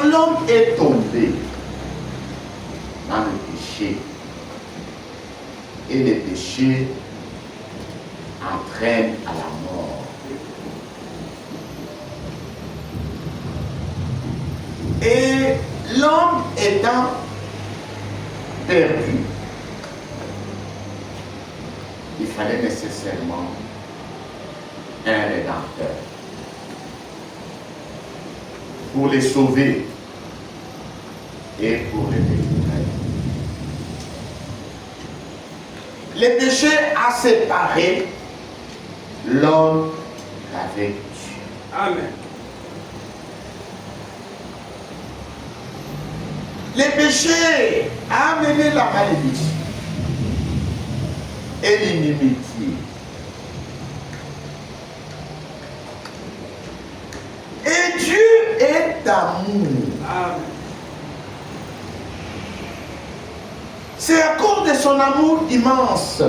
quand l'homme est tombé dans le péché, et le péché entraîne à la mort. Et l'homme étant perdu, il fallait nécessairement un rédempteur pour les sauver et pour les délivrer. Le péché a séparé l'homme avec Dieu. Amen. Le péché a amené la malédiction et l'inimitié. Et Dieu est amour. Amen. C'est à cause de son amour immense.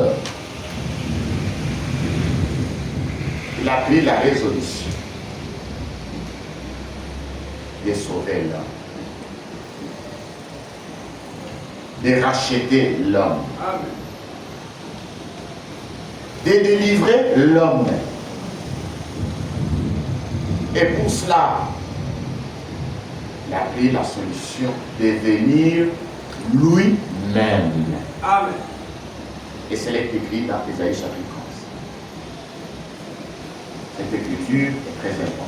Il a pris la résolution de sauver l'homme, de racheter l'homme, Amen. de délivrer l'homme. Et pour cela, il a pris la solution de venir lui-même. Amen. Et c'est écrit dans Ésaïe chapitre 11. Cette écriture est très importante.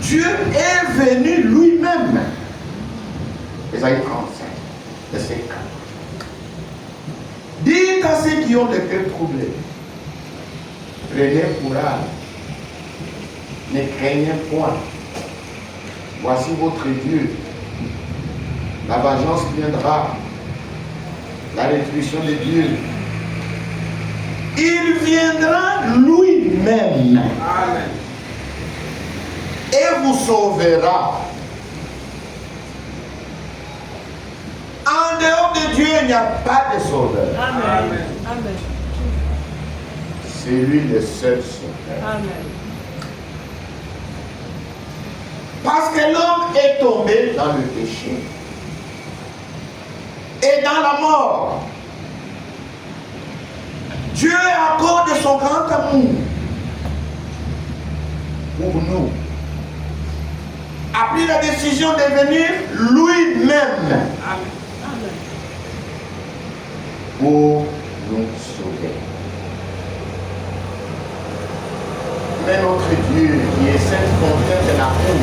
Dieu est venu lui-même. Ésaïe 35, verset 4. Dites à ceux qui ont le cœur troublé, prenez courage, ne craignez point. Voici votre Dieu. La vengeance viendra, la rétribution de Dieu. Il viendra lui-même Amen. et vous sauvera. En dehors de Dieu, il n'y a pas de sauveur. Amen. Amen. C'est lui le seul sauveur. Amen. Parce que l'homme est tombé dans le péché et dans la mort. Dieu accorde son grand amour pour nous. A pris la décision de venir lui-même Amen. Amen. pour nous sauver. Mais notre Dieu, qui est cette fontaine de l'amour,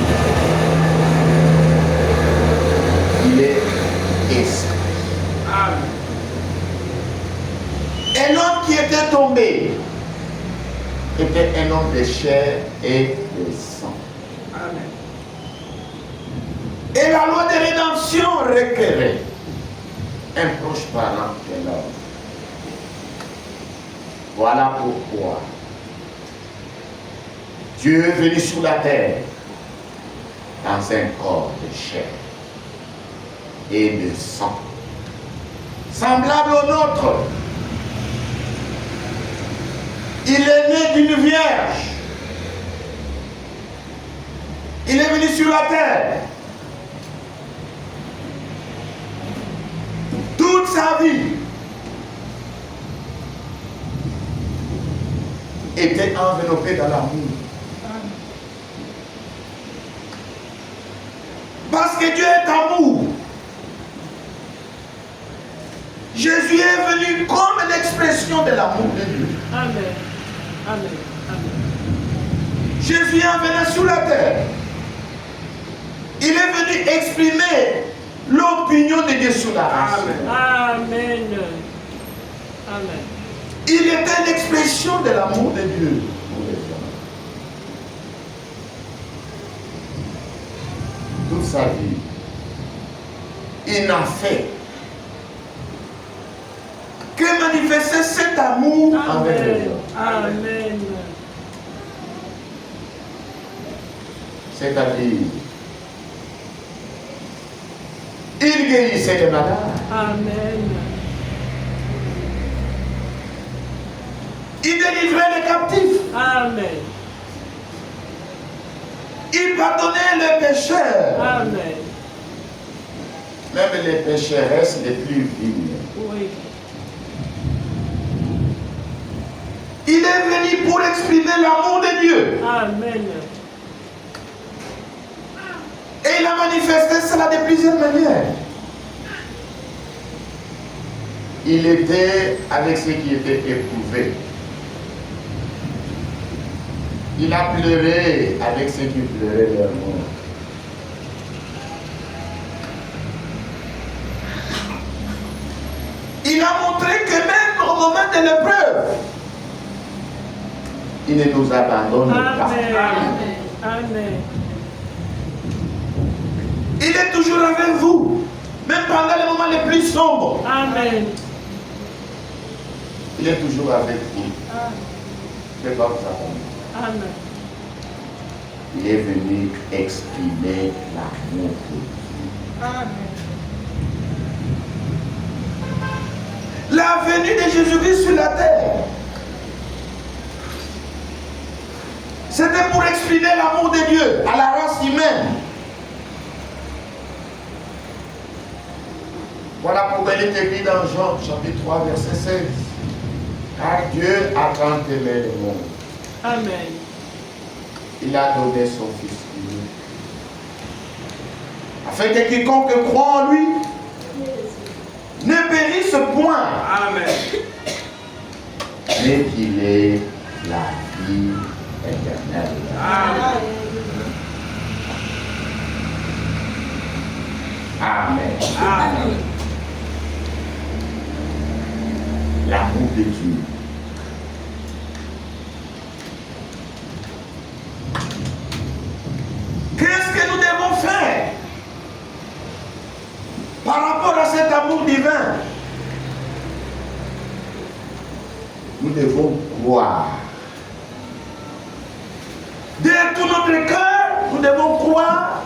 il est esprit. Amen. Et l'homme qui était tombé était un homme de chair et de sang. Amen. Et la loi de rédemption requérait un proche parent de l'homme. Voilà pourquoi Dieu est venu sur la terre dans un corps de chair et de sang, semblable au nôtre. Il est né d'une vierge. Il est venu sur la terre. Toute sa vie était enveloppée dans l'amour. Parce que Dieu est amour. Jésus est venu comme l'expression de l'amour de Dieu. Amen. Amen. Amen. Jésus est venu sur la terre. Il est venu exprimer l'opinion de Dieu sur la race. Amen. Amen. Il était l'expression de l'amour de Dieu pour les hommes. Toute sa vie, il n'a fait que manifester cet amour envers les hommes. Amen. C'est-à-dire, il guérissait les malades. Amen. Il délivrait les captifs. Amen. Il pardonner les pécheurs. Amen. Même les pécheresses les plus viles. Oui. Il est venu pour exprimer l'amour de Dieu. Amen. Et il a manifesté cela de plusieurs manières. Il était avec ceux qui étaient éprouvés. Il a pleuré avec ceux qui pleuraient leur mort. Il a montré que même au moment de l'épreuve, il ne nous abandonne pas. Amen. Amen. Il est toujours avec vous, même pendant les moments les plus sombres. Amen. Il est toujours avec vous. Il ne va pas vous abandonner. Amen. Il est venu exprimer l'amour de Dieu. Amen. La venue de Jésus-Christ sur la terre, c'était pour exprimer l'amour de Dieu à la race humaine. Voilà pourquoi il est écrit dans Jean chapitre 3 verset 16. Car Dieu a tant aimé le monde. Amen. Il a donné son Fils unique. Afin que quiconque croit en lui ne périsse point. Amen. Mais qu'il ait la vie éternelle. Amen. Amen. Amen. L'amour de Dieu. Qu'est-ce que nous devons faire par rapport à cet amour divin? Nous devons croire. De tout notre cœur, nous devons croire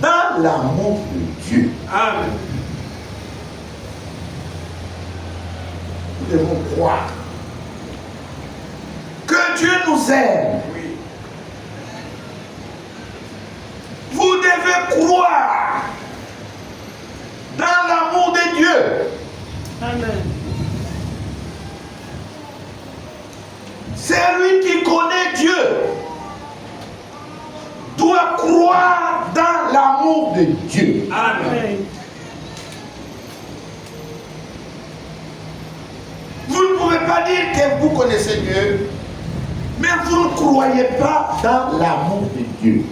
dans l'amour de Dieu. Amen. Nous devons croire que Dieu nous aime. Oui. Vous devez croire dans l'amour de Dieu. Amen. Celui qui connaît Dieu doit croire dans l'amour de Dieu. Amen. Vous ne pouvez pas dire que vous connaissez Dieu, mais vous ne croyez pas dans l'amour de Dieu.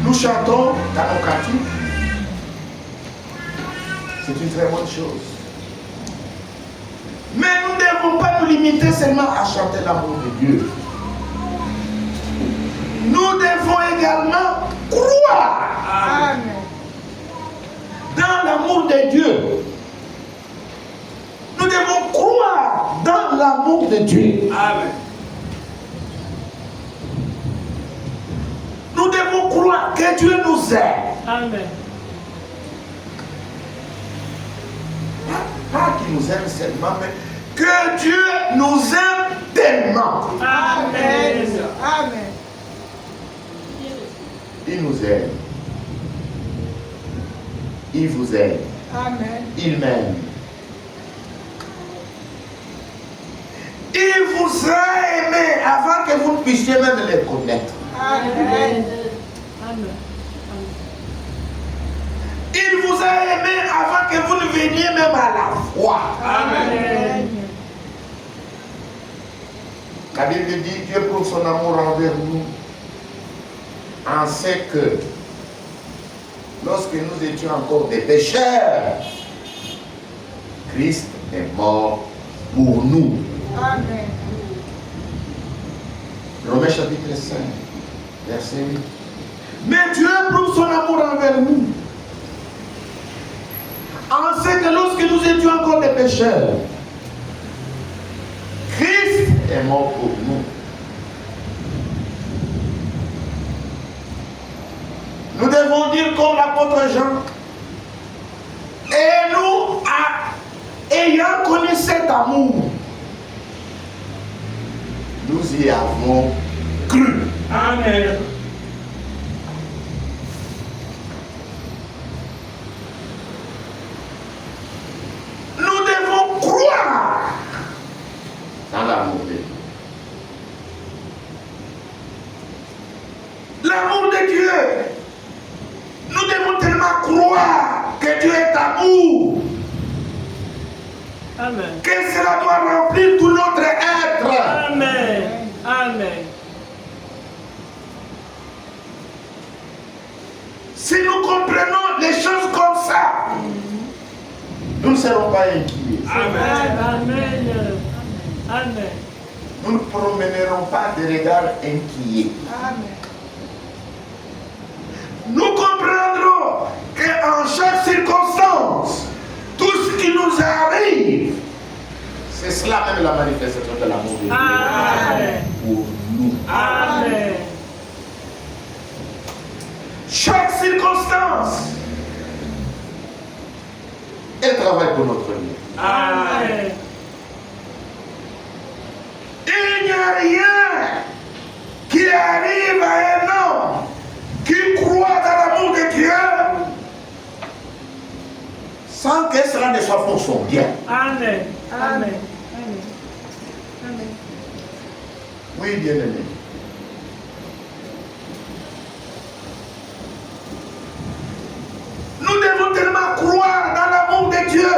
Nous chantons dans nos cantiques. C'est une très bonne chose. Mais nous ne devons pas nous limiter seulement à chanter l'amour de Dieu. Nous devons également croire Amen. dans l'amour de Dieu. Nous devons croire dans l'amour de Dieu. Amen. Nous devons croire que Dieu nous aime. Amen. Pas qu'il nous aime seulement, mais que Dieu nous aime tellement. Amen. Amen. Il nous aime. Il vous aime. Amen. Il m'aime. Il vous a aimé avant que vous ne puissiez même les connaître. Amen. Amen. Il vous a aimé avant que vous ne veniez même à la foi. Amen. La Bible dit Dieu prouve son amour envers nous en ce que lorsque nous étions encore des pécheurs, Christ est mort pour nous. Amen. Romains chapitre 5, verset 8. Mais Dieu prouve son amour envers nous en ce que lorsque nous étions encore des pécheurs, Christ est mort pour nous. Nous devons dire comme l'apôtre Jean, et nous, ayant connu cet amour, Nous y avons cru. Amen. Nous devons croire dans l'amour de Dieu. L'amour de Dieu. Nous devons tellement croire que Dieu est amour, Amen. que cela doit remplir tout notre être. Amen. Amen. Si nous comprenons les choses comme ça, nous ne serons pas inquiets. Amen. Amen. Amen. Nous ne promènerons pas de regards inquiets. Amen. Nous comprendrons qu'en chaque circonstance, tout ce qui nous arrive, c'est cela même la manifestation de l'amour de Dieu Amen. pour nous. Amen. Chaque circonstance, elle travaille pour notre bien. Amen. Il n'y a rien qui arrive à un homme qui croit dans l'amour de Dieu sans que cela ne soit pour son bien. Amen. Amen. Amen. Oui, bien-aimé. Nous devons tellement croire dans l'amour de Dieu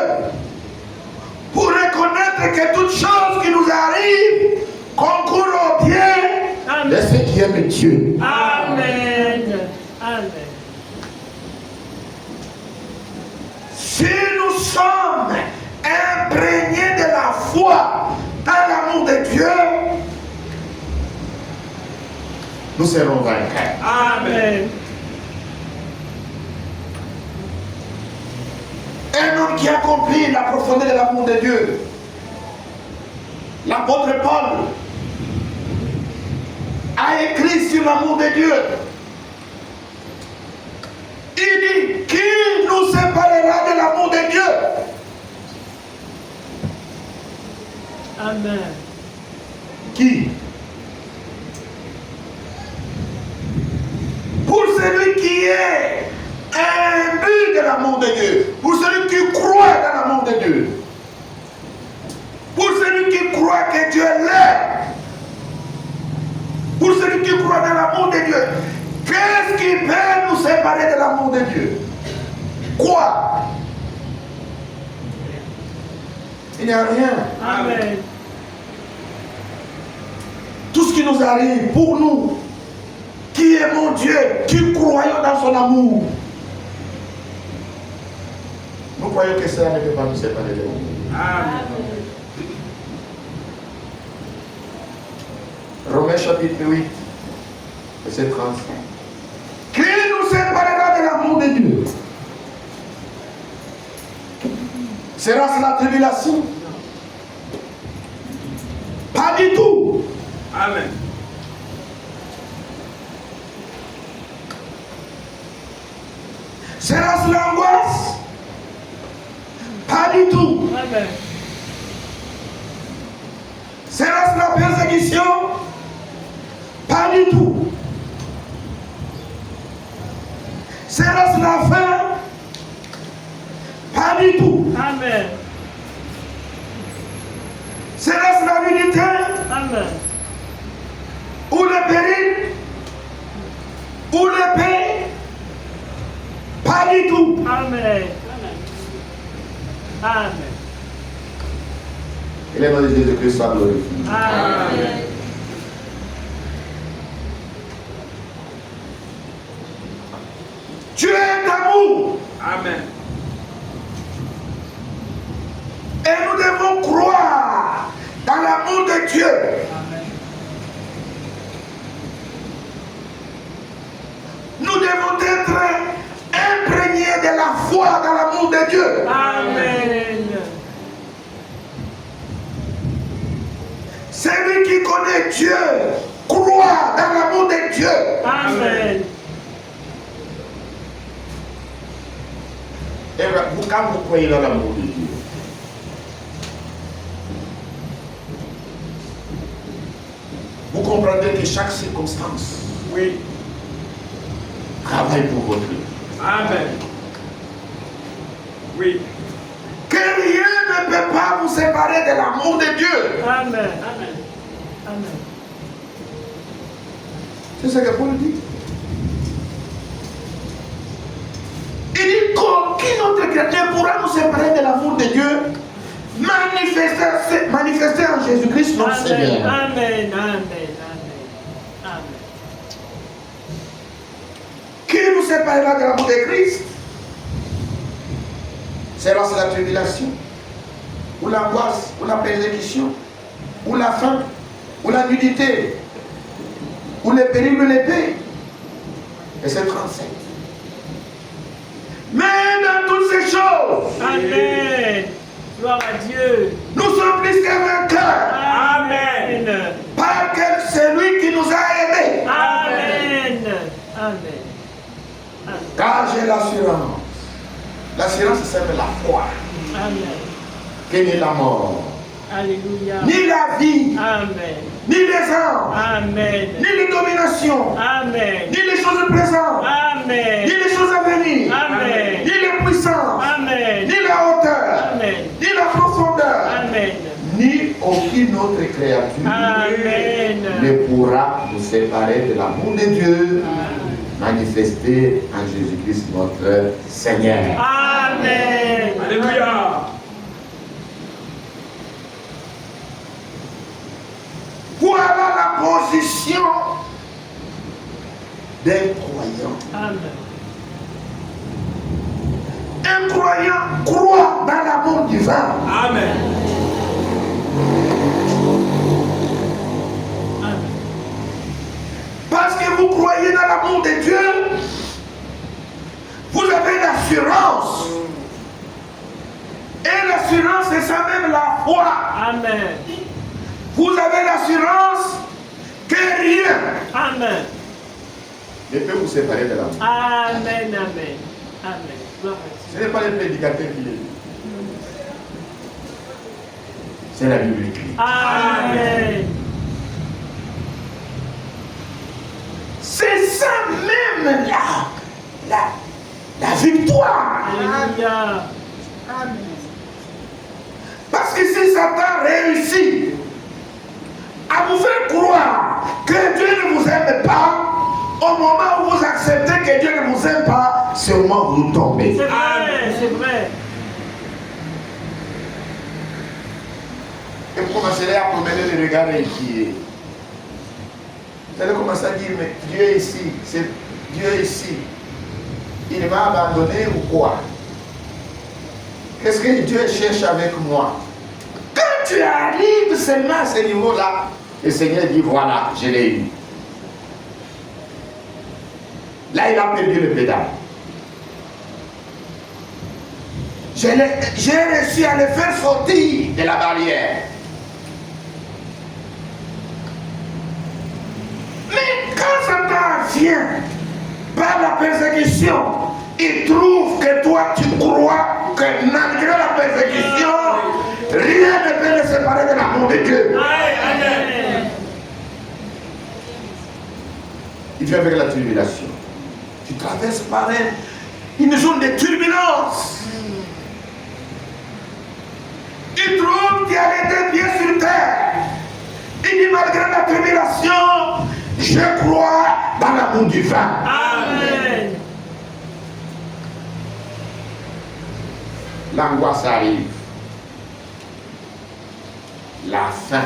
pour reconnaître que toute chose qui nous arrive concourt au bien de ceux qui aiment Dieu. Amen. Amen. Si nous sommes imprégnés de la foi dans l'amour de Dieu, nous serons vainqueurs. Amen. Un homme qui a compris la profondeur de l'amour de Dieu, l'apôtre Paul, a écrit sur l'amour de Dieu. Il dit, qui nous séparera de l'amour de Dieu? Amen. Qui? Pour celui qui est imbu de l'amour de Dieu, pour celui qui croit dans l'amour de Dieu, pour celui qui croit que Dieu l'est, pour celui qui croit dans l'amour de Dieu, qu'est-ce qui peut nous séparer de l'amour de Dieu? Quoi? Il n'y a rien. Amen. Tout ce qui nous arrive pour nous, qui aimons Dieu, qui croyons dans son amour, nous croyons que cela ne peut pas nous séparer de l'amour. Amen. Romains chapitre 8, verset 35. Qui nous séparera de l'amour de Dieu? Sera-ce la tribulation? Pas du tout. Amen. Sera-ce l'angoisse? Pas du tout. Amen. Sera-ce la persécution? Pas du tout. Sera-ce la faim? Pas du tout. Amen. Sera-ce la nudité? Amen. Ou le péril? Ou l'épée? Pas du tout. Amen. Amen. Et le nom de Jésus-Christ soit glorifié. Amen. Dieu est amour. Amen. Et nous devons croire dans l'amour de Dieu. Nous devons être imprégnés de la foi dans l'amour de Dieu. Amen. Celui qui connaît Dieu croit dans l'amour de Dieu. Amen. Et vous, quand vous croyez dans l'amour de Dieu, comprendrez que chaque circonstance travaille pour votre vie. Amen. Oui. Que rien ne peut pas vous séparer de l'amour de Dieu. Amen. Amen. Amen. C'est ce que Paul dit. Il dit qu'aucun autre chrétien pourra nous séparer de l'amour de Dieu manifesté en Jésus-Christ notre Seigneur. Amen. Amen. Amen. Amen. Qui nous séparera de l'amour de Christ? C'est la tribulation, ou l'angoisse, ou la persécution, ou la faim, ou la nudité, ou les périls de l'épée. Et c'est 37. Mais dans toutes ces choses, Amen. Gloire à Dieu. nous sommes plus qu'un vainqueur. Amen. Par celui qui nous a aimés. Amen. Amen. Amen. Car j'ai l'assurance. L'assurance, c'est celle de la foi. Amen. Que ni la mort, Alléluia. ni la vie, Amen. ni les anges, Amen. ni les dominations, Amen. ni les choses présentes, Amen. ni les choses à venir, Amen. ni les puissances, Amen. ni la hauteur, Amen. ni la profondeur, Amen. ni aucune autre créature Amen. ne pourra nous séparer de l'amour de Dieu manifesté en Jésus-Christ notre Seigneur. Amen. Alléluia. Voilà la position d'un croyant. Amen. Un croyant croit dans l'amour divin. Amen. Amen. Parce que vous croyez dans l'amour de Dieu, vous avez l'assurance. Et l'assurance, c'est ça même la foi. Amen. Vous avez l'assurance que rien Amen. ne peut vous séparer de l'amour. Amen. Amen. Amen. Gloire à Ce Dieu. n'est pas les prédicateurs qui le disent. C'est la Bible écrite. Amen. C'est ça même la victoire. Alléluia. Amen. Parce que si Satan réussit à vous faire croire que Dieu ne vous aime pas, au moment où vous acceptez que Dieu ne vous aime pas, c'est au moment où vous tombez. C'est vrai, c'est vrai. Et vous commencerez à promener le regard inquiet. Vous allez commencer à dire, mais Dieu est ici, c'est Dieu est ici. Il m'a abandonné ou quoi? Qu'est-ce que Dieu cherche avec moi? Quand tu arrives seulement à ce niveau-là, le Seigneur dit, voilà, je l'ai eu. Là, il a perdu le pédale. J'ai réussi à le faire sortir de la barrière. Mais quand Satan vient par la persécution, il trouve que toi tu crois que malgré la persécution, rien ne peut le séparer de l'amour de Dieu. Amen. Il vient avec la tribulation. Tu traverses par une zone de turbulence. Il trouve qu'il a les deux pieds sur terre. Il dit malgré la tribulation, je crois dans l'amour divin. Amen. L'angoisse arrive. La faim.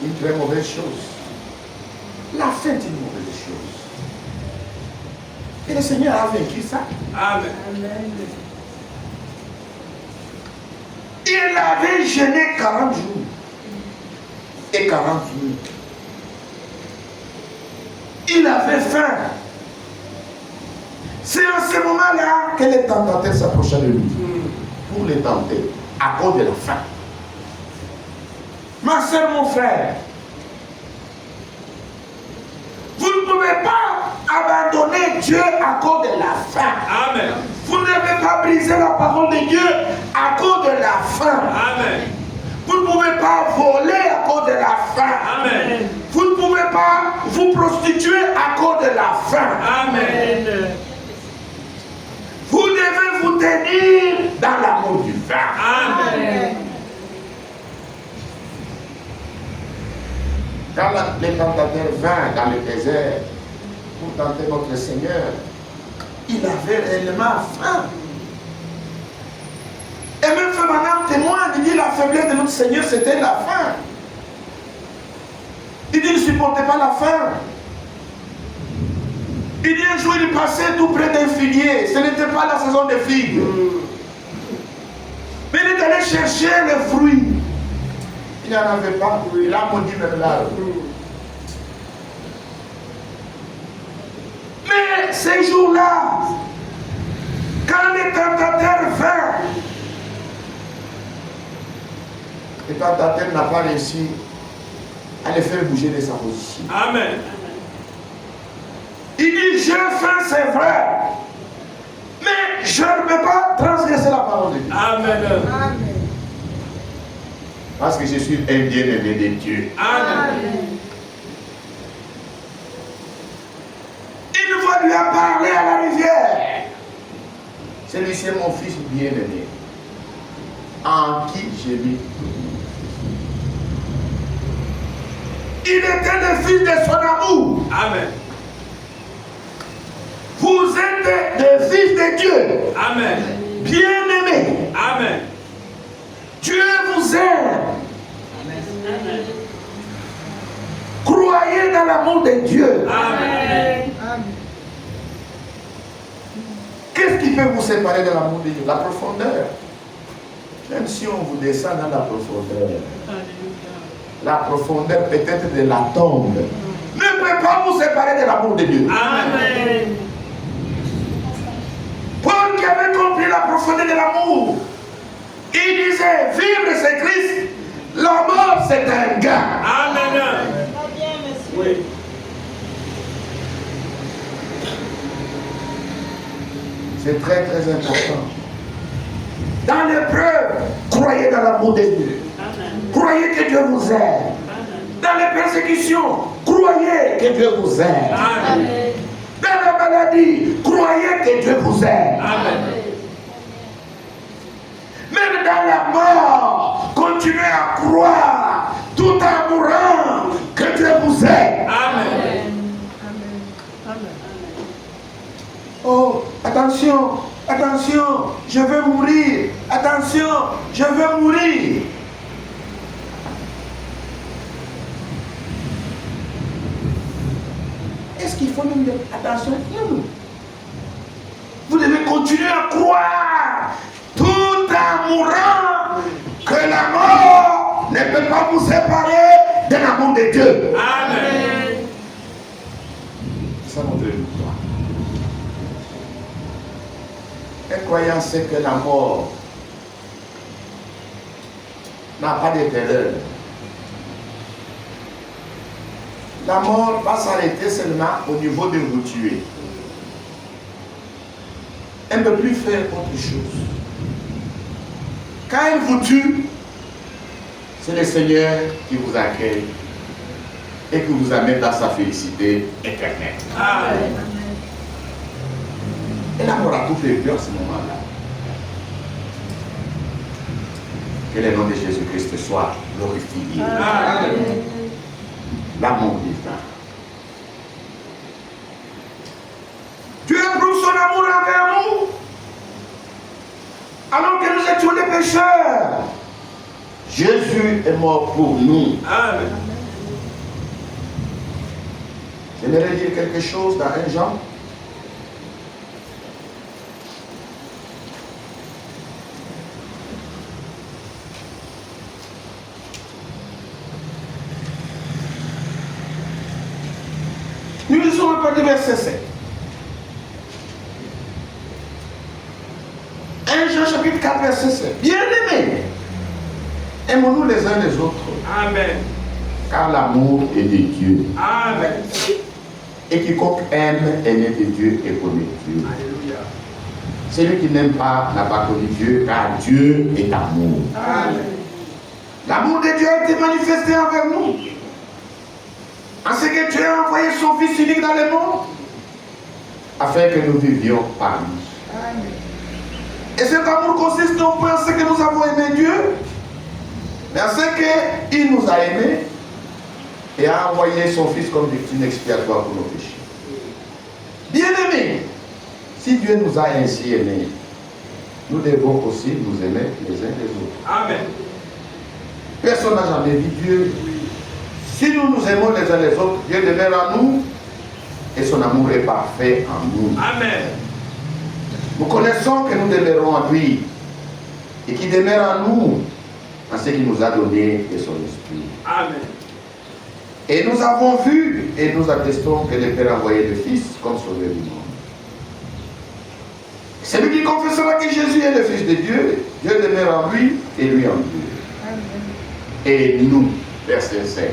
Une très mauvaise chose. La faim est une mauvaise chose. Et le Seigneur a vaincu ça. Amen. Il avait jeûné 40 jours et 40 nuits. Il avait faim. C'est en ce moment-là que les tentateurs s'approchaient de lui pour les tenter à cause de la faim. Ma soeur, mon frère, vous ne pouvez pas abandonner Dieu à cause de la faim. Amen. Vous ne devez pas briser la parole de Dieu à cause de la faim. Amen. Vous ne pouvez pas voler à cause de la faim. Amen. Vous ne pouvez pas vous prostituer à cause de la faim. Amen. Vous devez vous tenir dans l'amour du vin. Amen. Quand les tentateurs vinrent dans le désert pour tenter notre Seigneur, il avait réellement faim. Et même Frère Branham témoigne, il dit la faiblesse de notre Seigneur, c'était la faim. Il dit, il ne supportait pas la faim. Il dit, un jour, il passait tout près d'un figuier. Ce n'était pas la saison des figues. Mais il est allé chercher les fruits. Il n'y en avait pas. Il a maudit même l'arbre. Mais ces jours-là, quand les tentateurs vinrent, le tentateur n'a pas réussi à les faire bouger de sa position. Amen. Il dit, j'ai faim, c'est vrai, mais je ne peux pas transgresser la parole de Dieu. Amen. Amen. Parce que je suis un bien-aimé de Dieu. Amen. Une fois, lui a parlé à la rivière. Celui-ci est mon fils bien-aimé, en qui j'ai mis. Il était le fils de son amour. Amen. Vous êtes des fils de Dieu. Amen. Bien-aimés. Amen. Dieu vous aime. Croyez dans l'amour de Dieu. Amen. Amen. Qu'est-ce qui peut vous séparer de l'amour de Dieu? La profondeur. Même si on vous descend dans la profondeur, la profondeur peut-être de la tombe ne peut pas vous séparer de l'amour de Dieu. Amen. Paul qui avait compris la profondeur de l'amour, il disait, vivre c'est Christ, la mort c'est un gain. Amen. Oui. C'est très très important. Dans l'épreuve, croyez dans l'amour de Dieu. Croyez que Dieu vous aime. Dans les persécutions, croyez que Dieu vous aime. Amen. Dans la maladie, croyez que Dieu vous aime. Amen. Même dans la mort, continuez à croire tout en mourant que Dieu vous aime. Amen. Oh, attention, attention, je veux mourir. Attention, je veux mourir. Est-ce qu'il faut nous dire attention? Non. Vous devez continuer à croire tout en mourant que la mort ne peut pas vous séparer de l'amour de Dieu. Amen. C'est ça notre victoire. Un croyant sait que la mort n'a pas de terreur. La mort va s'arrêter seulement au niveau de vous tuer. Elle ne peut plus faire autre chose. Quand elle vous tue, c'est le Seigneur qui vous accueille et qui vous amène dans sa félicité éternelle. Amen. Et la mort a tout perdu en ce moment-là. Que le nom de Jésus-Christ soit glorifié. Amen. L'amour divin. Dieu éprouve son amour envers nous alors que nous étions des pécheurs. Jésus est mort pour nous. Amen. J'aimerais dire quelque chose dans 1 Jean. Nous lisons un peu du verset 7. 1 Jean chapitre 4 verset 7. Bien-aimés, aimons-nous les uns les autres, Amen. car l'amour est de Dieu. Amen. Et quiconque aime est né de Dieu et connaît Dieu. Alléluia. Celui qui n'aime pas n'a pas connu Dieu, car Dieu est amour. Amen. L'amour de Dieu a été manifesté envers nous. En ce que Dieu a envoyé son Fils unique dans le monde, afin que nous vivions par lui. Amen. Et cet amour consiste non pas en ce que nous avons aimé Dieu, mais en ce qu'il nous a aimés et a envoyé son Fils comme victime expiatoire pour nos péchés. Bien-aimés, si Dieu nous a ainsi aimés, nous devons aussi nous aimer les uns les autres. Amen. Personne n'a jamais vu Dieu. Si nous nous aimons les uns les autres, Dieu demeure en nous et son amour est parfait en nous. Amen. Nous connaissons que nous demeurons en lui et qu'il demeure en nous en ce qu'il nous a donné de son esprit. Amen. Et nous avons vu et nous attestons que le Père a envoyé le Fils comme sauveur du monde. Celui qui confessera que Jésus est le Fils de Dieu, Dieu demeure en lui et lui en Dieu. Amen. Et nous, verset 16.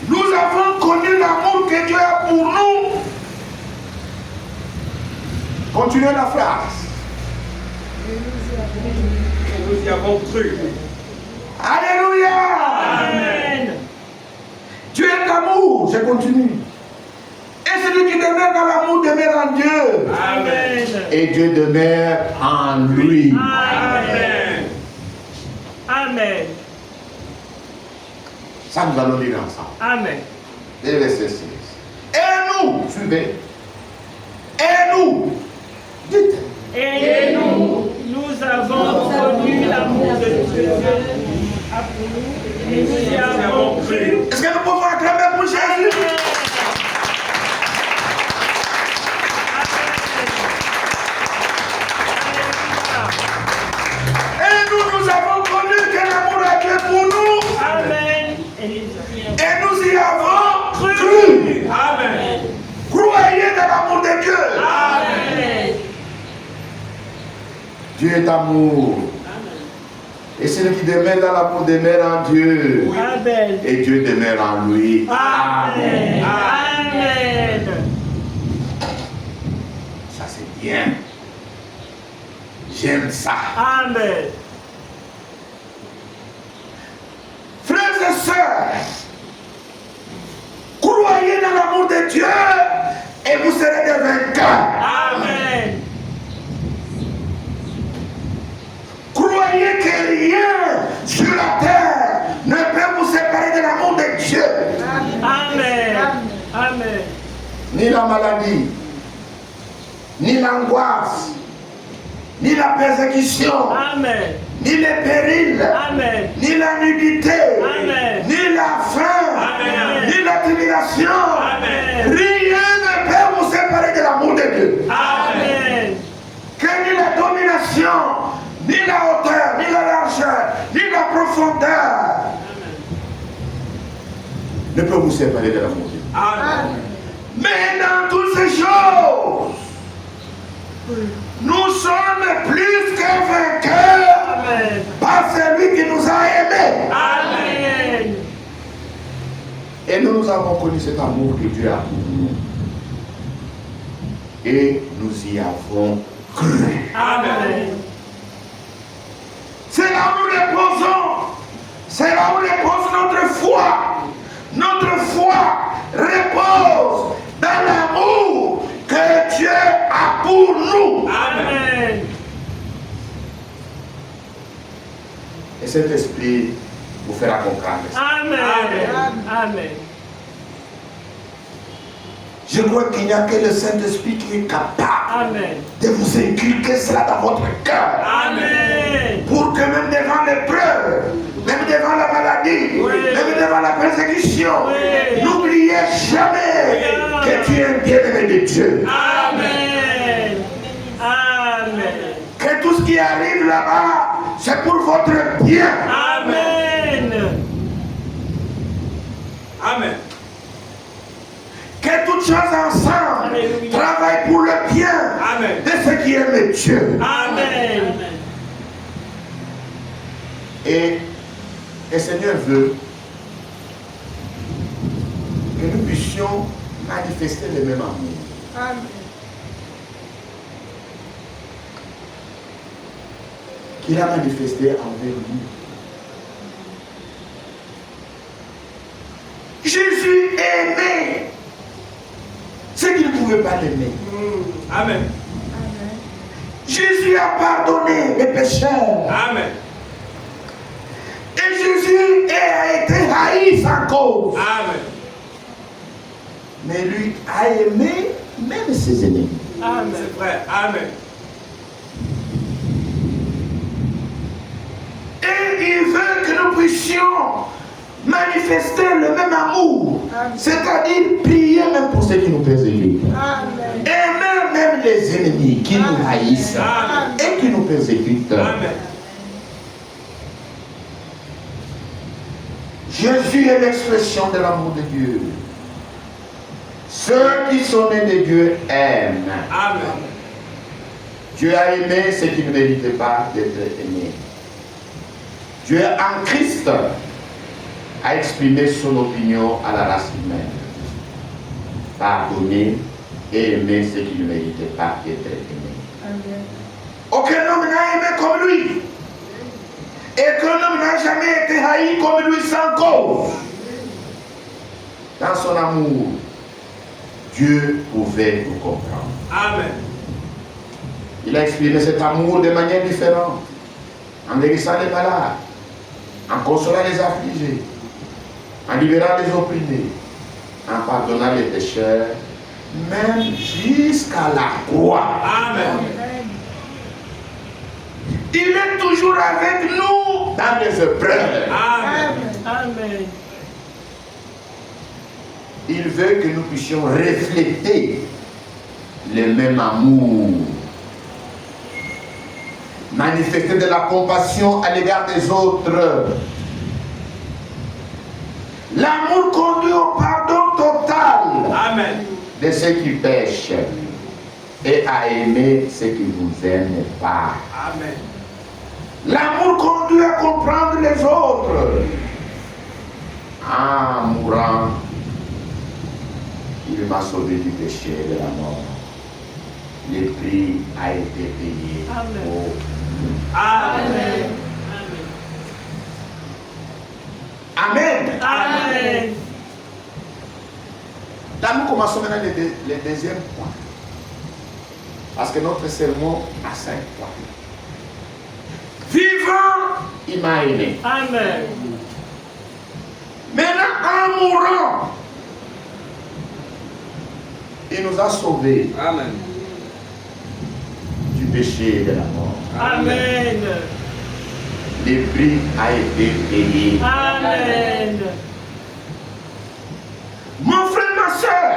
Nous avons connu l'amour que Dieu a pour nous. Continuez la phrase. Et nous y avons Nous y avons cru. Alléluia. Amen. Dieu est amour. Je continue. Et celui qui demeure dans l'amour demeure en Dieu. Amen. Et Dieu demeure en lui. Amen. Amen. Ça, nous allons lire ensemble. Amen. Et verset 16. Et nous, suivez. Et nous, dites. Et nous avons connu l'amour de Dieu pour nous et nous y avons cru. Est-ce que nous pouvons acclamer pour Jésus? Et nous avons connu que l'amour a Dieu pour nous. Amen. Et nous y avons cru. Amen. Croyez dans l'amour de Dieu. Amen. Dieu est amour. Et celui qui demeure dans l'amour demeure en Dieu. Amen. Et Dieu demeure en lui. Amen. Amen. Ça c'est bien. J'aime ça. Amen. Frères et sœurs, croyez dans l'amour de Dieu et vous serez des vainqueurs. Amen. Croyez que rien sur la terre ne peut vous séparer de l'amour de Dieu. Amen. Amen. Ni la maladie, ni l'angoisse, ni la persécution, Amen. ni les périls, Amen. ni la nudité, Amen. ni la faim, Amen. ni la tribulation. Amen. Rien ne peut vous séparer de l'amour de Dieu. Amen. Que ni la domination, ni la hauteur, ni la largeur, ni la profondeur ne peut vous séparer de l'amour de Dieu. Amen. Mais dans toutes ces choses, nous sommes plus que vainqueurs Amen. par celui qui nous a aimés. Amen. Et nous avons connu cet amour que Dieu a pour nous. Et nous y avons cru. Amen. C'est là où nous reposons. C'est là où repose notre foi. Notre foi repose dans l'amour que Dieu a pour nous. Amen. Et cet esprit vous fera comprendre ça. Amen. Amen. Je crois qu'il n'y a que le Saint-Esprit qui est capable Amen. de vous inculquer cela dans votre cœur. Amen. Pour que même devant l'épreuve, même devant la maladie, Oui. même devant la persécution, Oui. n'oubliez jamais Oui. que tu es un bien-aimé de Dieu. Amen. Amen. Que tout ce qui arrive là-bas, c'est pour votre bien. Amen. Amen. Que toutes choses ensemble Alléluia. travaillent pour le bien Amen. de ceux qui aiment Dieu. Amen. Et le Seigneur veut que nous puissions manifester le même amour. Amen. Qu'il a manifesté envers nous. Jésus pouvez pas l'aimer. Amen. Jésus a pardonné les pécheurs. Amen. Et Jésus a été haï sans cause. Amen. Mais lui a aimé même ses ennemis. Amen. C'est vrai. Amen. Et il veut que nous puissions manifester le même amour. C'est-à-dire prier même pour ceux qui nous persécutent. Aimer même les ennemis qui nous haïssent et qui nous persécutent. Amen. Jésus est l'expression de l'amour de Dieu. Ceux qui sont nés de Dieu aiment. Amen. Dieu a aimé ceux qui ne méritaient pas d'être aimés. Dieu en Christ a exprimé son opinion à la race humaine. Pardonner et aimer ceux qui ne méritaient pas d'être aimés. Aucun homme n'a aimé comme lui. Et qu'un homme n'a jamais été haï comme lui sans cause. Dans son amour, Dieu pouvait nous comprendre. Amen. Il a exprimé cet amour de manière différente. En guérissant les malades, en consolant les affligés, en libérant les opprimés, en pardonnant les pécheurs, même jusqu'à la croix. Amen. Il est toujours avec nous dans les épreuves. Amen. Amen. Il veut que nous puissions refléter le même amour. Manifester de la compassion à l'égard des autres. L'amour conduit au pardon total Amen. de ceux qui pêchent et à aimer ceux qui ne vous aiment pas. Amen. L'amour conduit à comprendre les autres. En mourant, il m'a sauvé du péché et de la mort. Le prix a été payé. Amen. Pour nous. Amen. Amen. Amen. Là, nous commençons maintenant le deuxième point. Parce que notre sermon a 5 points. Vivant, il m'a aimé. Amen. Maintenant, en mourant, il nous a sauvés Amen. du péché et de la mort. Amen. Le prix a été payé. Amen. Mon frère, ma soeur,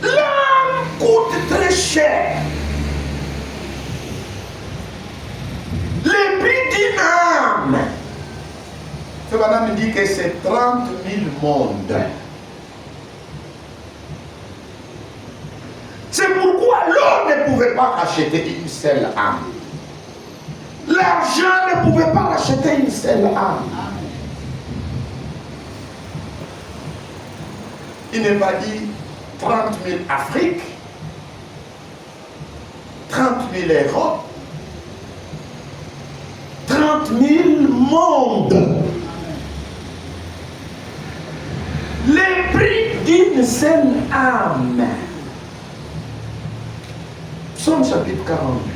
l'âme coûte très cher. Le prix d'une âme, ce madame me dit que c'est 30 000 mondes. C'est pourquoi l'or ne pouvait pas racheter une seule âme. L'argent ne pouvait pas racheter une seule âme. Il n'est pas dit 30 000 Afrique, 30 000 Europe, 30 000 mondes. Le prix d'une seule âme. Psaume chapitre 48.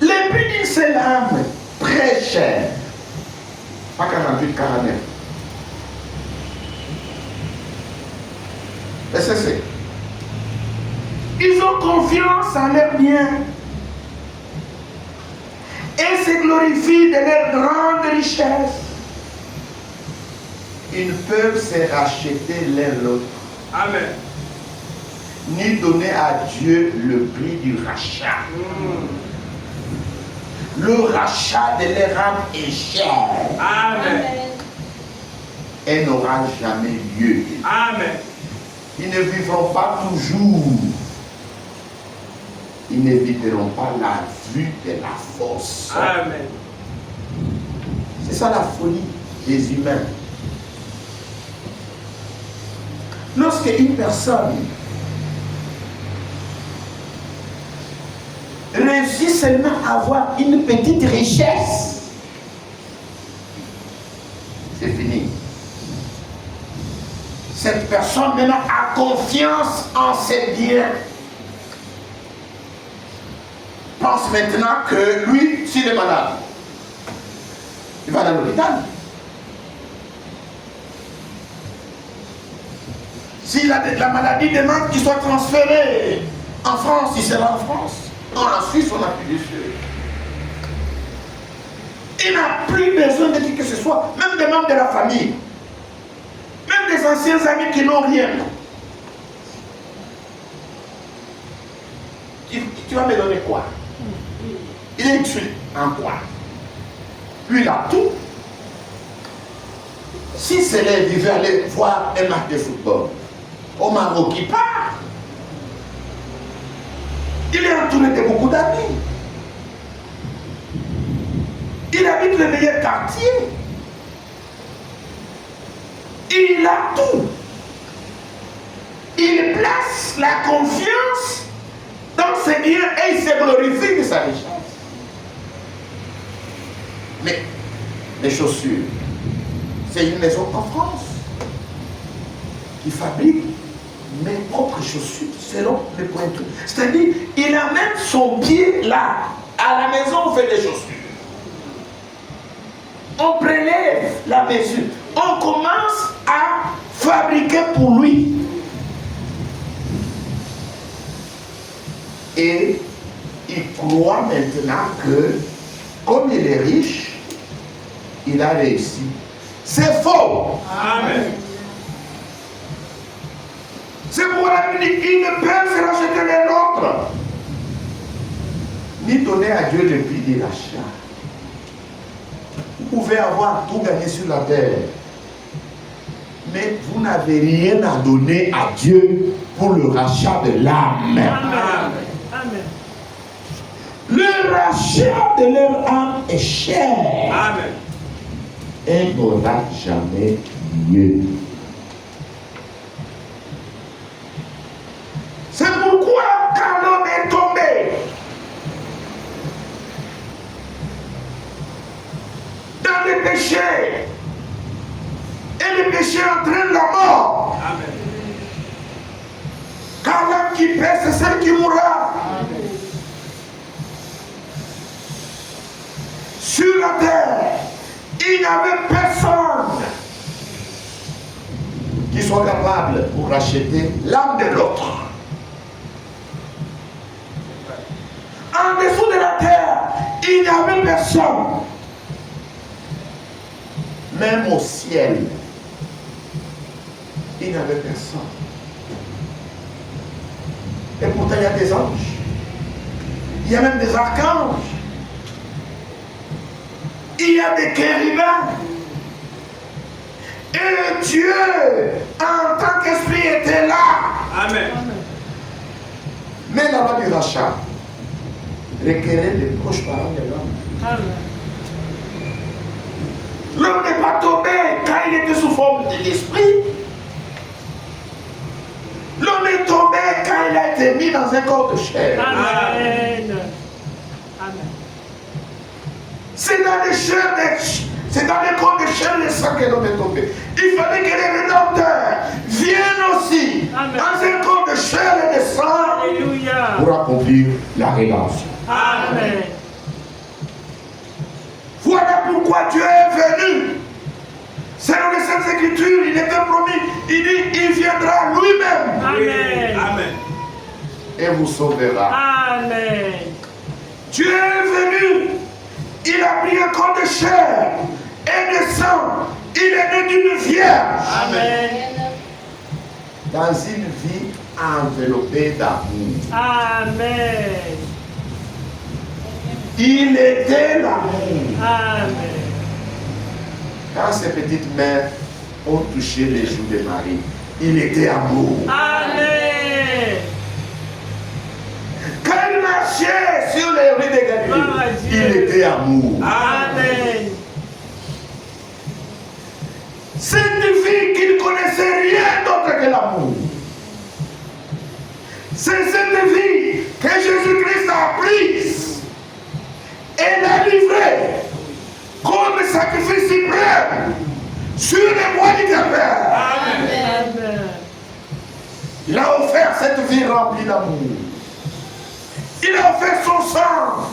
Le prix d'une seule âme, très cher. Pas 48, 49. Et c'est. Ils ont confiance en leurs biens et se glorifient de leur grande richesse. Ils ne peuvent se racheter l'un l'autre, Amen. ni donner à Dieu le prix du rachat. Le rachat de leur âme est cher Amen. et n'aura jamais lieu. Amen. Ils ne vivront pas toujours. Ils n'éviteront pas la vue de la force. Amen. C'est ça la folie. des humains. Lorsque une personne réussit seulement à avoir une petite richesse, c'est fini. Cette personne maintenant a confiance en ses biens. Pense maintenant que lui, s'il est malade, il va dans l'hôpital. Si la maladie demande qu'il soit transféré en France, il sera en France. En Suisse, on n'a plus de cieux. Il n'a plus besoin de qui que ce soit, même des membres de la famille, même des anciens amis qui n'ont rien. Tu vas me donner quoi? Il est utile en quoi? Lui, il a tout. Si c'est là, il veut aller voir un match de football au Maroc, il part. Il est entouré de beaucoup d'amis. Il habite le meilleur quartier. Il a tout. Il place la confiance dans ses biens et il se glorifie de sa richesse. Mais les chaussures, c'est une maison en France qui fabrique mes propres chaussures selon mes pointures. C'est-à-dire, il amène son pied là. À la maison, on fait des chaussures. On prélève la mesure. On commence à fabriquer pour lui. Et il croit maintenant que, comme il est riche, il a réussi. C'est faux. Amen. C'est pourquoi il dit, il ne peut se racheter les nôtres, ni donner à Dieu le prix de l'achat. Vous pouvez avoir tout gagné sur la terre, mais vous n'avez rien à donner à Dieu pour le rachat de l'âme. Amen. Amen. Le rachat de leur âme est cher. Amen. Et n'aura jamais lieu. C'est pourquoi quand l'homme est tombé dans le péché, et le péché entraîne la mort. Amen. Car l'âme qui paie, c'est celle qui mourra. Amen. Sur la terre, il n'y avait personne qui soit capable pour racheter l'âme de l'autre. En dessous de la terre, il n'y avait personne. Même au ciel, il n'y avait personne. Et pourtant, il y a des anges. Il y a même des archanges. Il y a des chérubins. Et Dieu, en tant qu'esprit, était là. Amen. Mais la loi du rachat requérait les proches parents de l'homme. Amen. L'homme n'est pas tombé quand il était sous forme de l'esprit. L'homme est tombé quand il a été mis dans un corps de chair. Amen. Amen. C'est dans les chairs, c'est dans les corps de chair et de sang que l'homme est tombé. Il fallait que les rédempteurs viennent aussi Amen. dans un corps de chair et de sang Alléluia. pour accomplir la rédemption. Amen. Voilà pourquoi Dieu est venu. Selon les Saintes Écritures, il était promis. Il dit, il viendra lui-même Amen. Amen. et vous sauvera. Amen. Dieu est venu. Il a pris un corps de chair et de sang. Il est né d'une vierge. Amen. Dans une vie enveloppée d'amour. Amen. Il était l'amour. Amen. Quand ces petites mères ont touché les joues de Marie, il était amour. Amen. Quand il marchait sur les rues de Gloire à Galilée, Dieu. il était amour. Amen. Cette vie qui ne connaissait rien d'autre que l'amour. C'est cette vie que Jésus-Christ a prise et l'a livrée comme sacrifice suprême sur les bois du Calvaire. Amen. Il a offert cette vie remplie d'amour. Il a offert son sang.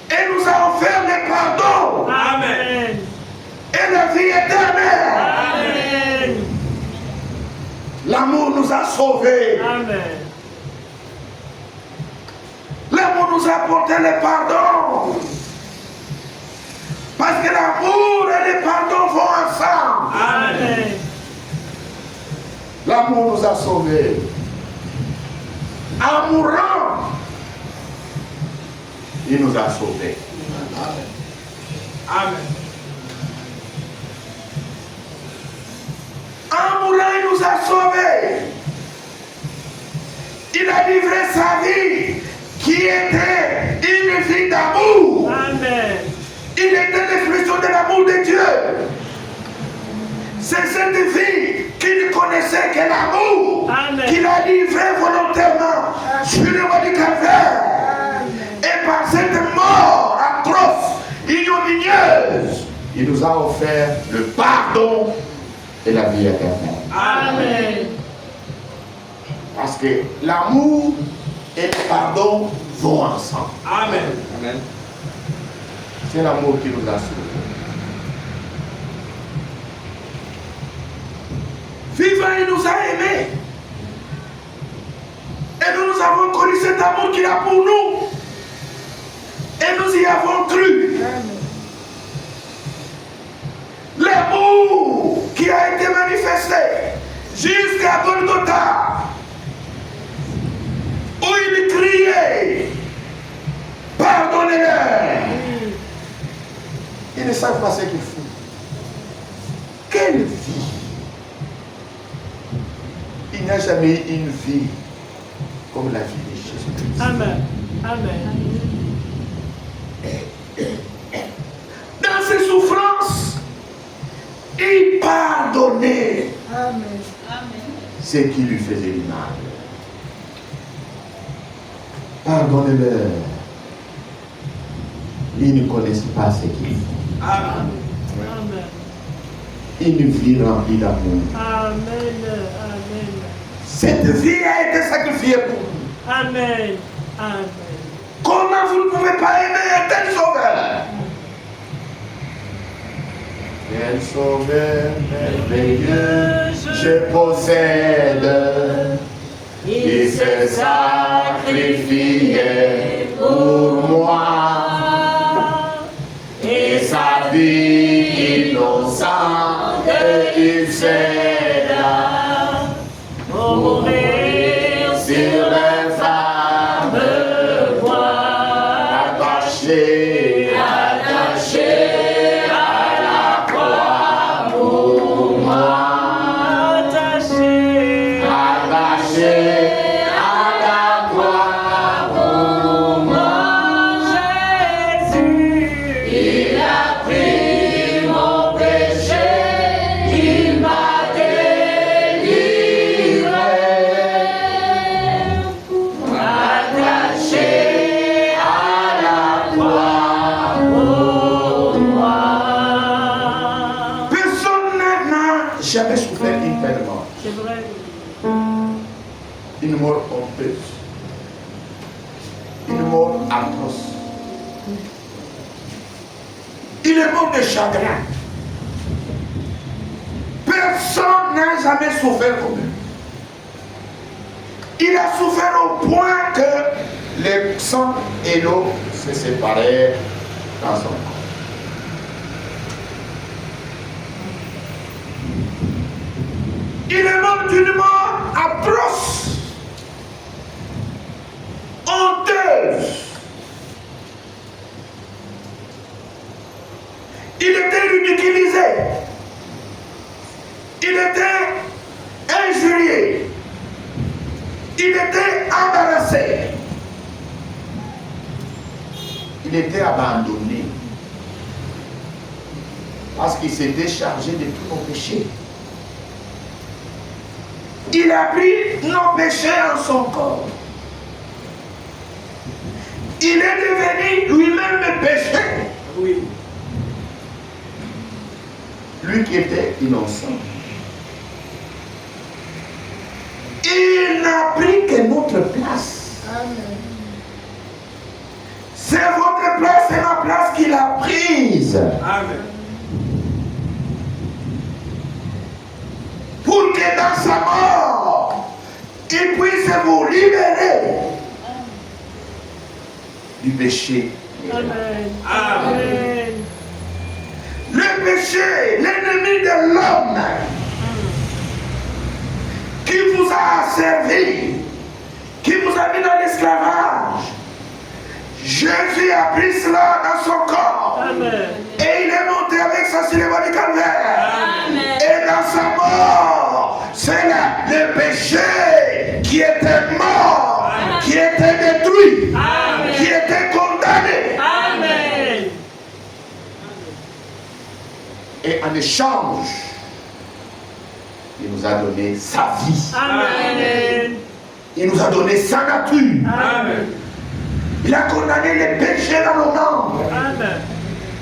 Et nous a offert le pardon. Amen. Et la vie éternelle. Amen. L'amour nous a sauvés. Amen. L'amour nous a apporté le pardon. Parce que l'amour et le pardon vont ensemble. Amen. L'amour nous a sauvés. En mourant, il nous a sauvés. Amen. En mourant, il nous a sauvés. Il a livré sa vie qui était une vie d'amour. Amen. Il était l'expression de l'amour de Dieu. C'est cette vie qui ne connaissait que l'amour qu'il a livré volontairement sur le bois du Calvaire. Et par cette mort atroce, ignominieuse, il nous a offert le pardon et la vie éternelle. Amen. Parce que l'amour et le pardon vont ensemble. Amen. Amen. C'est l'amour qui nous a sauvés. Vivant, il nous a aimés. Et nous avons connu cet amour qu'il a pour nous. Et nous y avons cru. L'amour qui a été manifesté jusqu'à Golgotha, où il criait, pardonnez-leur. Ils ne savent pas ce qu'ils font. Quelle vie! Il n'y a jamais eu une vie comme la vie de Jésus-Christ. Amen. Amen. Dans ses souffrances, il pardonnait Amen. ce qui lui faisait du mal. Pardonnez-leur. Ils ne connaissent pas ce qu'ils font. Amen. Amen. Une vie remplie d'amour. Amen. Amen. Cette vie a été sacrifiée pour nous. Amen. Amen. Comment vous ne pouvez pas aimer un tel sauveur? Quel sauveur merveilleux je possède. Il s'est sacrifié pour moi. Et sa vie innocente, il céda pour mourir sur le fameux bois, attaché à la croix pour moi, attaché à la croix pour moi. Jésus, Il a pris mon péché, il m'a délivré, attaché à la croix pour moi. Personne n'a jamais souffert une telle mort. c'est vrai. Une mort honteuse, une mort atroce. Il est mort de chagrin. Personne n'a jamais souffert comme lui. Il a souffert au point que le sang et l'eau se séparèrent dans son corps. Il est mort d'une mort atroce, honteuse. Il était ridiculisé. Il était injurié. Il était embarrassé. Il était abandonné. Parce qu'il s'est déchargé de tous nos péchés. Il a pris nos péchés en son corps. Il est devenu lui-même le péché. Oui. Lui qui était innocent. Il n'a pris que notre place. Amen. C'est votre place et ma place qu'il a prise. Amen. Pour que dans sa mort, il puisse vous libérer du péché. Amen. Amen. Le péché, l'ennemi de l'homme, qui vous a servi, qui vous a mis dans l'esclavage, Jésus a pris cela dans son corps. Amen. Et il est monté avec ça sur le bas du calvaire. Amen. Et dans sa mort, c'est là le péché qui était mort, qui était détruit, Amen. qui était condamné. Amen. Et en échange, il nous a donné sa vie. Amen. Il nous a donné sa nature. Amen. Il a condamné les péchés dans nos membres. Amen.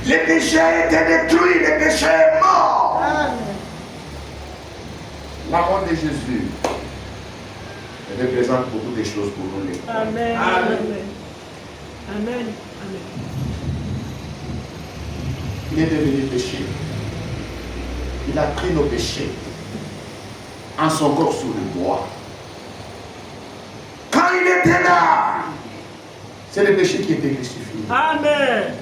Les péchés étaient détruits, les péchés morts. Amen. La mort de Jésus représente beaucoup de choses pour nous. Les croyants. Amen. Amen. Amen. Amen. Il est devenu péché. Il a pris nos péchés en son corps sous le bois. Quand il était là, c'est le péché qui était crucifié. Amen.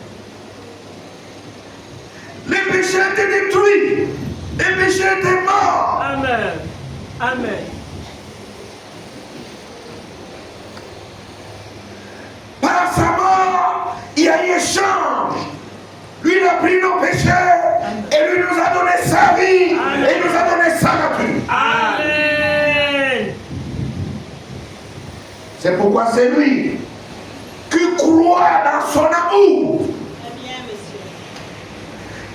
Les péchés étaient détruits. Les péchés étaient morts. Amen. Amen. Par sa mort, il y a eu échange. Lui, il a pris nos péchés et lui nous a donné sa vie. Amen. Et il nous a donné sa nature. Amen. C'est pourquoi c'est lui qui croit dans son amour. Très bien, monsieur.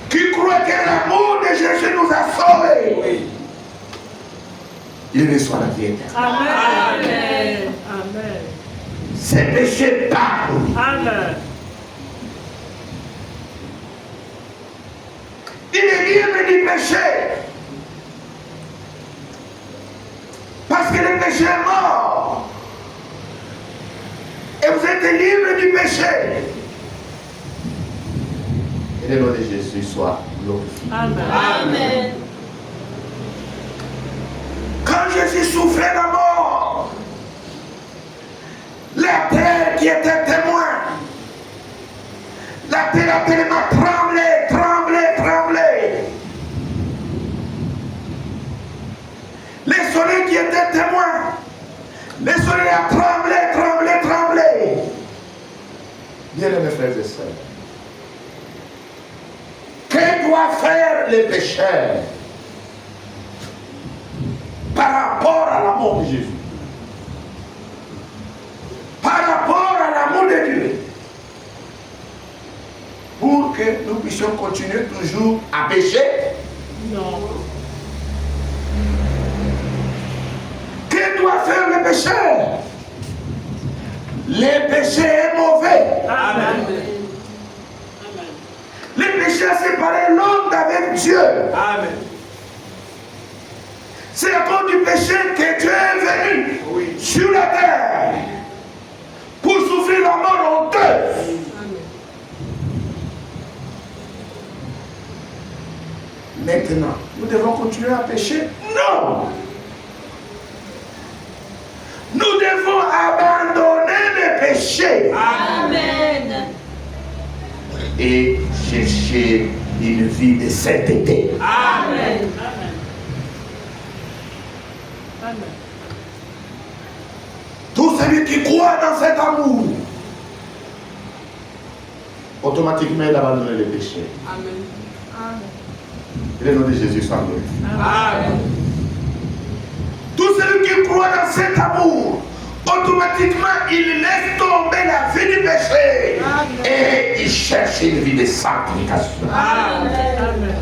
Qui croit que l'amour de Jésus nous a sauvés. Oui. Il reçoit la vie éternelle. Amen. Amen. Ses péchés parlent. Amen. Il est libre du péché. Parce que le péché est mort. Et vous êtes libre du péché. Et le nom de Jésus soit glorifié. Amen. Amen. Quand Jésus souffrait la mort, la terre qui était témoin, la terre a tellement tremblé, tremblé, tremblé. Les soleils qui étaient témoins, les soleils a tremblé, tremblé, tremblé. Bien mes frères et sœurs, que doit faire les pécheurs par rapport à l'amour de Jésus, par rapport à l'amour de Dieu, pour que nous puissions continuer toujours à pécher? Non. Que doit faire le pécheur? Le péché est mauvais. Amen. Le péché a séparé l'homme d'avec Dieu. Amen. C'est à cause du péché que Dieu est venu sur la terre pour souffrir la mort honteuse. Maintenant, nous devons continuer à pécher? Non! Nous devons abandonner le péché Amen. et chercher une vie de sainteté. Amen. Amen. Tout celui qui croit dans cet amour, automatiquement il abandonne le péché. Amen. Et le nom de Jésus soit glorifié. Amen. Tout celui qui croit dans cet amour, automatiquement, il laisse tomber la vie du péché. Amen. Et il cherche une vie de sanctification. Amen.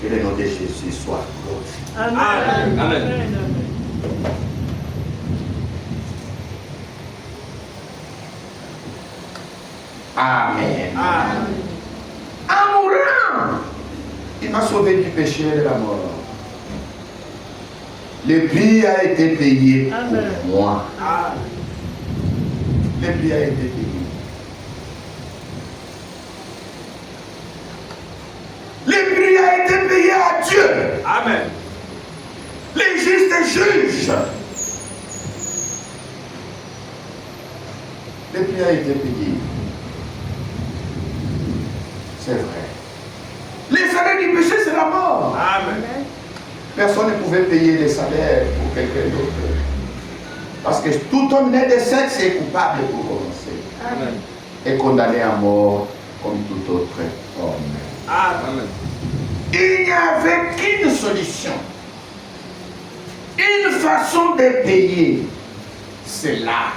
Que le nom de Jésus soit glorifié. Amen. Amen. Amen. Amen. En mourant, il m'a sauvé du péché et de la mort. Le prix a été payé Amen. pour moi. Amen. Le prix a été payé. Le prix a été payé à Dieu. Amen. Les justes juges. Le prix a été payé. C'est vrai. Les salaires du péché, c'est la mort. Amen. Personne ne pouvait payer les salaires pour quelqu'un d'autre. Parce que tout homme né de sexe est coupable pour commencer. Amen. Et condamné à mort comme tout autre homme. Amen. Il n'y avait qu'une solution. Une façon de payer. C'est là.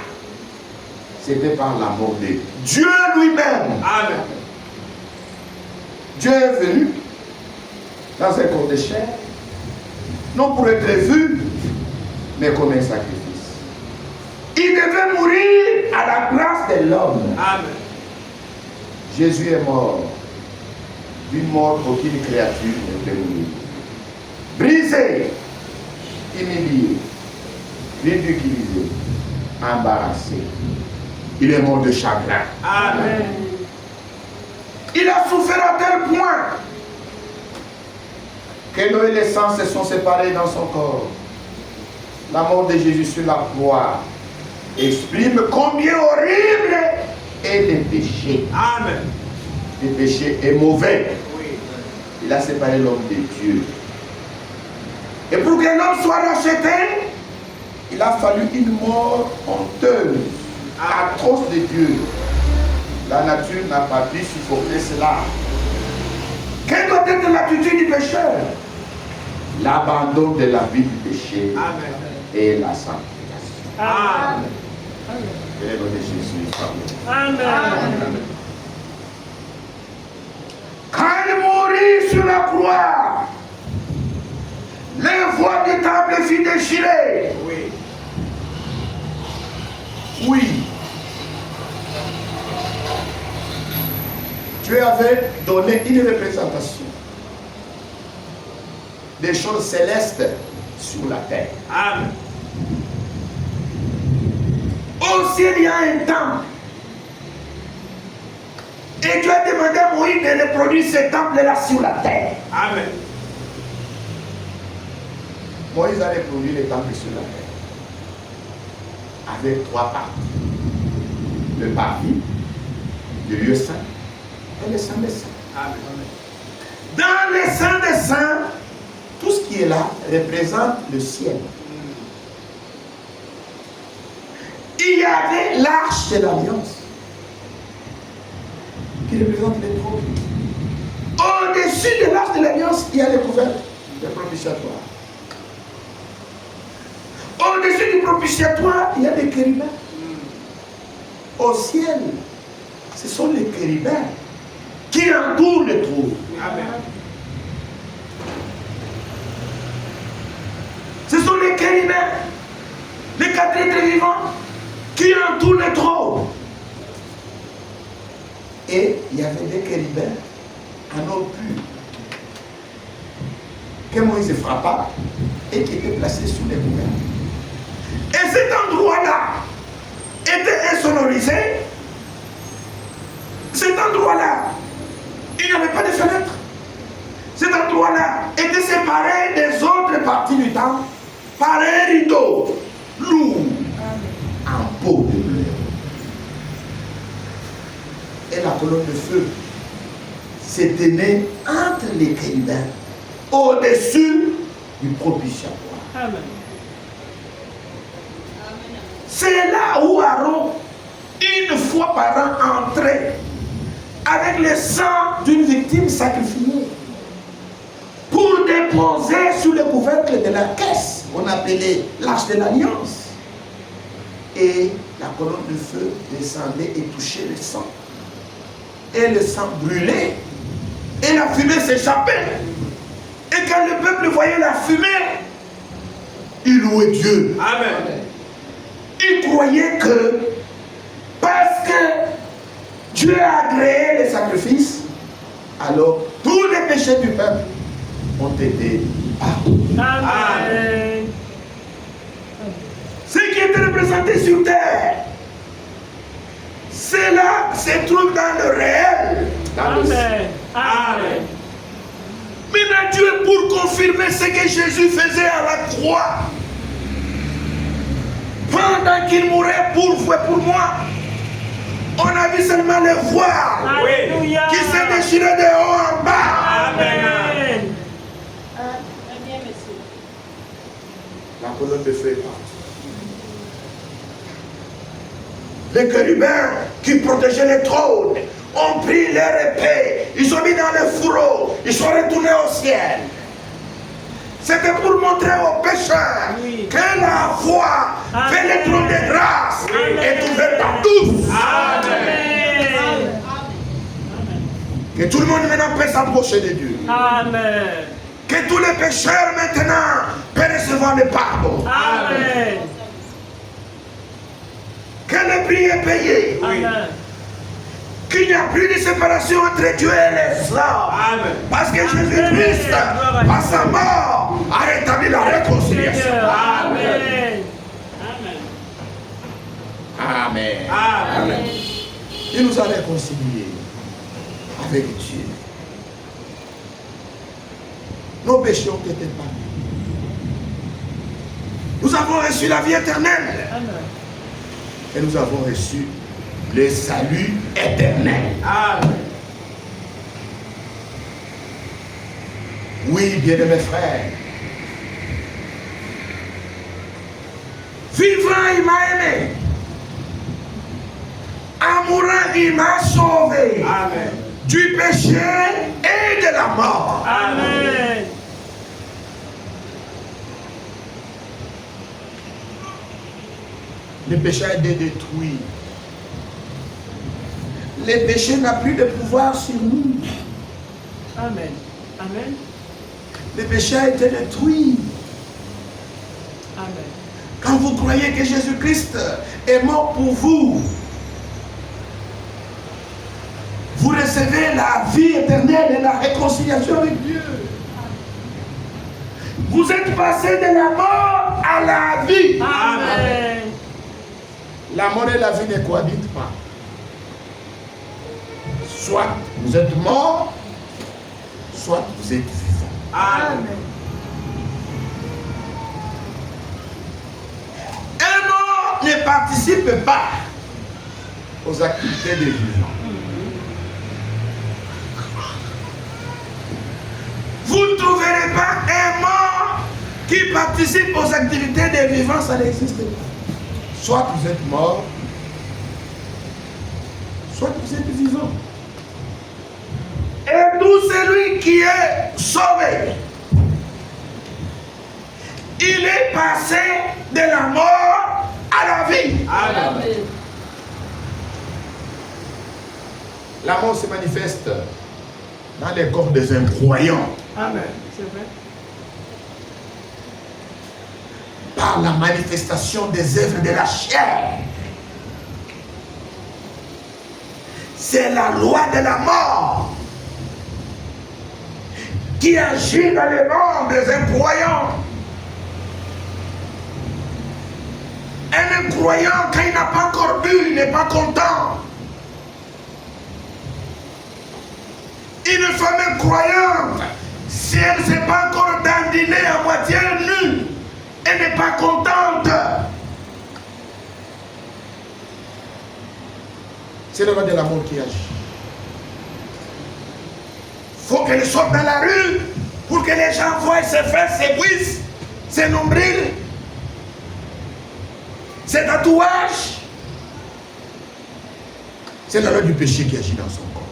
C'était par la mort de Dieu lui-même. Amen. Dieu est venu dans un corps de chair, non pour être vu, mais comme un sacrifice. Il devait mourir à la place de l'homme. Amen. Jésus est mort d'une mort qu'aucune créature ne peut mourir. Brisé, humilié, ridiculisé, embarrassé. Il est mort de chagrin. Amen. Il a souffert à tel point que l'eau et le sang se sont séparés dans son corps. La mort de Jésus sur la croix exprime combien horrible est le péché. Amen. Le péché est mauvais. Oui. Il a séparé l'homme de Dieu. Et pour que l'homme soit racheté, il a fallu une mort honteuse, atroce de Dieu. La nature n'a pas pu supporter cela. Quelle doit être l'attitude du pécheur? L'abandon de la vie du péché Amen. et la sanctification. Amen. Que le nom de Jésus soit glorifié. Amen. Quand il mourit sur la croix, les voies du temple furent déchirées. Oui. Oui. Dieu avait donné une représentation des choses célestes sur la terre. Amen. Au ciel, il y a un temple. Et Dieu a demandé à Moïse de reproduire ce temple-là sur la terre. Amen. Moïse a reproduit le temple sur la terre. Avec trois parties. Le parvis, le lieu saint et le saint des saints. Amen. Dans le saint des saints, tout ce qui est là représente le ciel. Il y avait l'arche de l'alliance qui représente les trônes. Au-dessus de l'arche de l'alliance, il y a les couvercles, le propitiatoire. Au-dessus du propitiatoire, il y a des chérubins. Au ciel, ce sont les chérubins qui entourent le trône. Amen. Ce sont les chérubins, les quatre êtres vivants qui entourent le trône. Et il y avait des chérubins en eau pure que Moïse frappa et qui étaient placés sous les couvercles. Et cet endroit-là était insonorisé. Cet endroit-là, il n'y avait pas de fenêtre. Cet endroit-là était séparé des autres parties du temple par un rideau lourd en peau de bleu. Et la colonne de feu se tenait entre les chérubins, au-dessus du propitiatoire. Amen. C'est là où Aaron, une fois par an, entrait avec le sang d'une victime sacrifiée pour déposer sur le couvercle de la caisse qu'on appelait l'arche de l'alliance. Et la colonne de feu descendait et touchait le sang. Et le sang brûlait. Et la fumée s'échappait. Et quand le peuple voyait la fumée, il louait Dieu. Amen. Il croyait que parce que Dieu a agréé les sacrifices, alors tous les péchés du peuple ont été pardonnés. Amen. Ce qui était représenté sur terre, cela se trouve dans le réel. Dans le ciel. Amen. Amen. Maintenant, Dieu, pour confirmer ce que Jésus faisait à la croix, pendant qu'il mourait pour vous et pour moi, on a vu seulement le voile Alléluia. qui s'est déchiré de haut en bas. Amen. Très bien, monsieur. La colonne de feu est partie. Les chérubins qui protégeaient les trônes ont pris leur épée, ils sont mis dans le fourreau, ils sont retournés au ciel. C'était pour montrer aux pécheurs que la foi fait le trône de grâce est ouvert à tous. Amen. Que tout le monde maintenant peut s'approcher de Dieu. Amen. Que tous les pécheurs maintenant peuvent recevoir le pardon. Amen. Que le prix est payé. Amen. Qu'il n'y a plus de séparation entre Dieu et les hommes. Amen. Parce que Jésus-Christ, par sa mort, a rétabli la réconciliation. Amen. Amen. Amen. Il nous a réconciliés avec Dieu. Nos péchés ont été pardonnés. Nous avons reçu la vie éternelle. Amen. Et nous avons reçu le salut éternel. Amen. Oui, bien-aimés frères. Vivant, il m'a aimé. En mourant, il m'a sauvé. Amen. Du péché et de la mort. Amen. Le péché a été détruit. Le péché n'a plus de pouvoir sur nous. Amen. Amen. Le péché a été détruit. Amen. Quand vous croyez que Jésus-Christ est mort pour vous, vous recevez la vie éternelle et la réconciliation avec Dieu. Vous êtes passé de la mort à la vie. Amen. La mort et la vie ne cohabitent pas. Soit vous êtes mort, soit vous êtes vivant. Amen. Un mort ne participe pas aux activités des vivants. Vous ne trouverez pas un mort qui participe aux activités des vivants, ça n'existe pas. Soit vous êtes mort, soit vous êtes vivant. Et tout celui qui est sauvé, il est passé de la mort à la vie. Amen. La mort se manifeste dans les corps des incroyants Amen. C'est vrai. par la manifestation des œuvres de la chair. C'est la loi de la mort qui agit dans les mondes des incroyants. Un incroyant, quand il n'a pas encore bu, il n'est pas content. Une femme incroyante, si elle ne s'est pas encore dandinée à moitié nue, elle n'est pas contente. C'est le roi de l'amour qui agit. Il faut qu'elle sorte dans la rue pour que les gens voient ses fesses, ses cuisses, ses nombrils, ses tatouages. C'est la loi du péché qui agit dans son corps.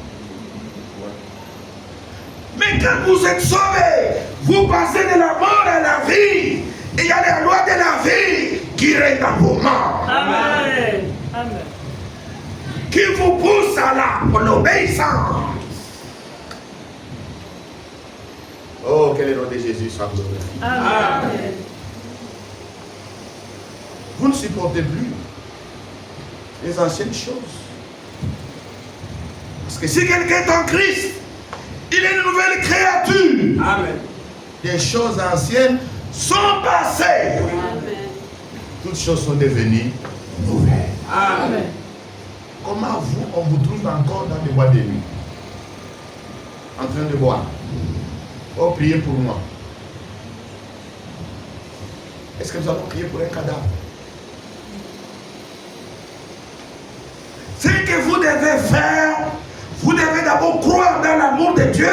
Mais quand vous êtes sauvé, vous passez de la mort à la vie. il y a la loi de la vie qui règne dans vos membres. Amen. Amen. Qui vous pousse à l'obéissance. Oh, que le nom de Jésus soit glorifié. Amen. Vous ne supportez plus les anciennes choses. Parce que si quelqu'un est en Christ, il est une nouvelle créature. Amen. Les choses anciennes sont passées. Amen. Toutes choses sont devenues nouvelles. Amen. Comment vous, on vous trouve encore dans les boîtes de nuit, en train de boire? Oh, priez pour moi. Est-ce que nous allons prier pour un cadavre? Ce que vous devez faire, vous devez d'abord croire dans l'amour de Dieu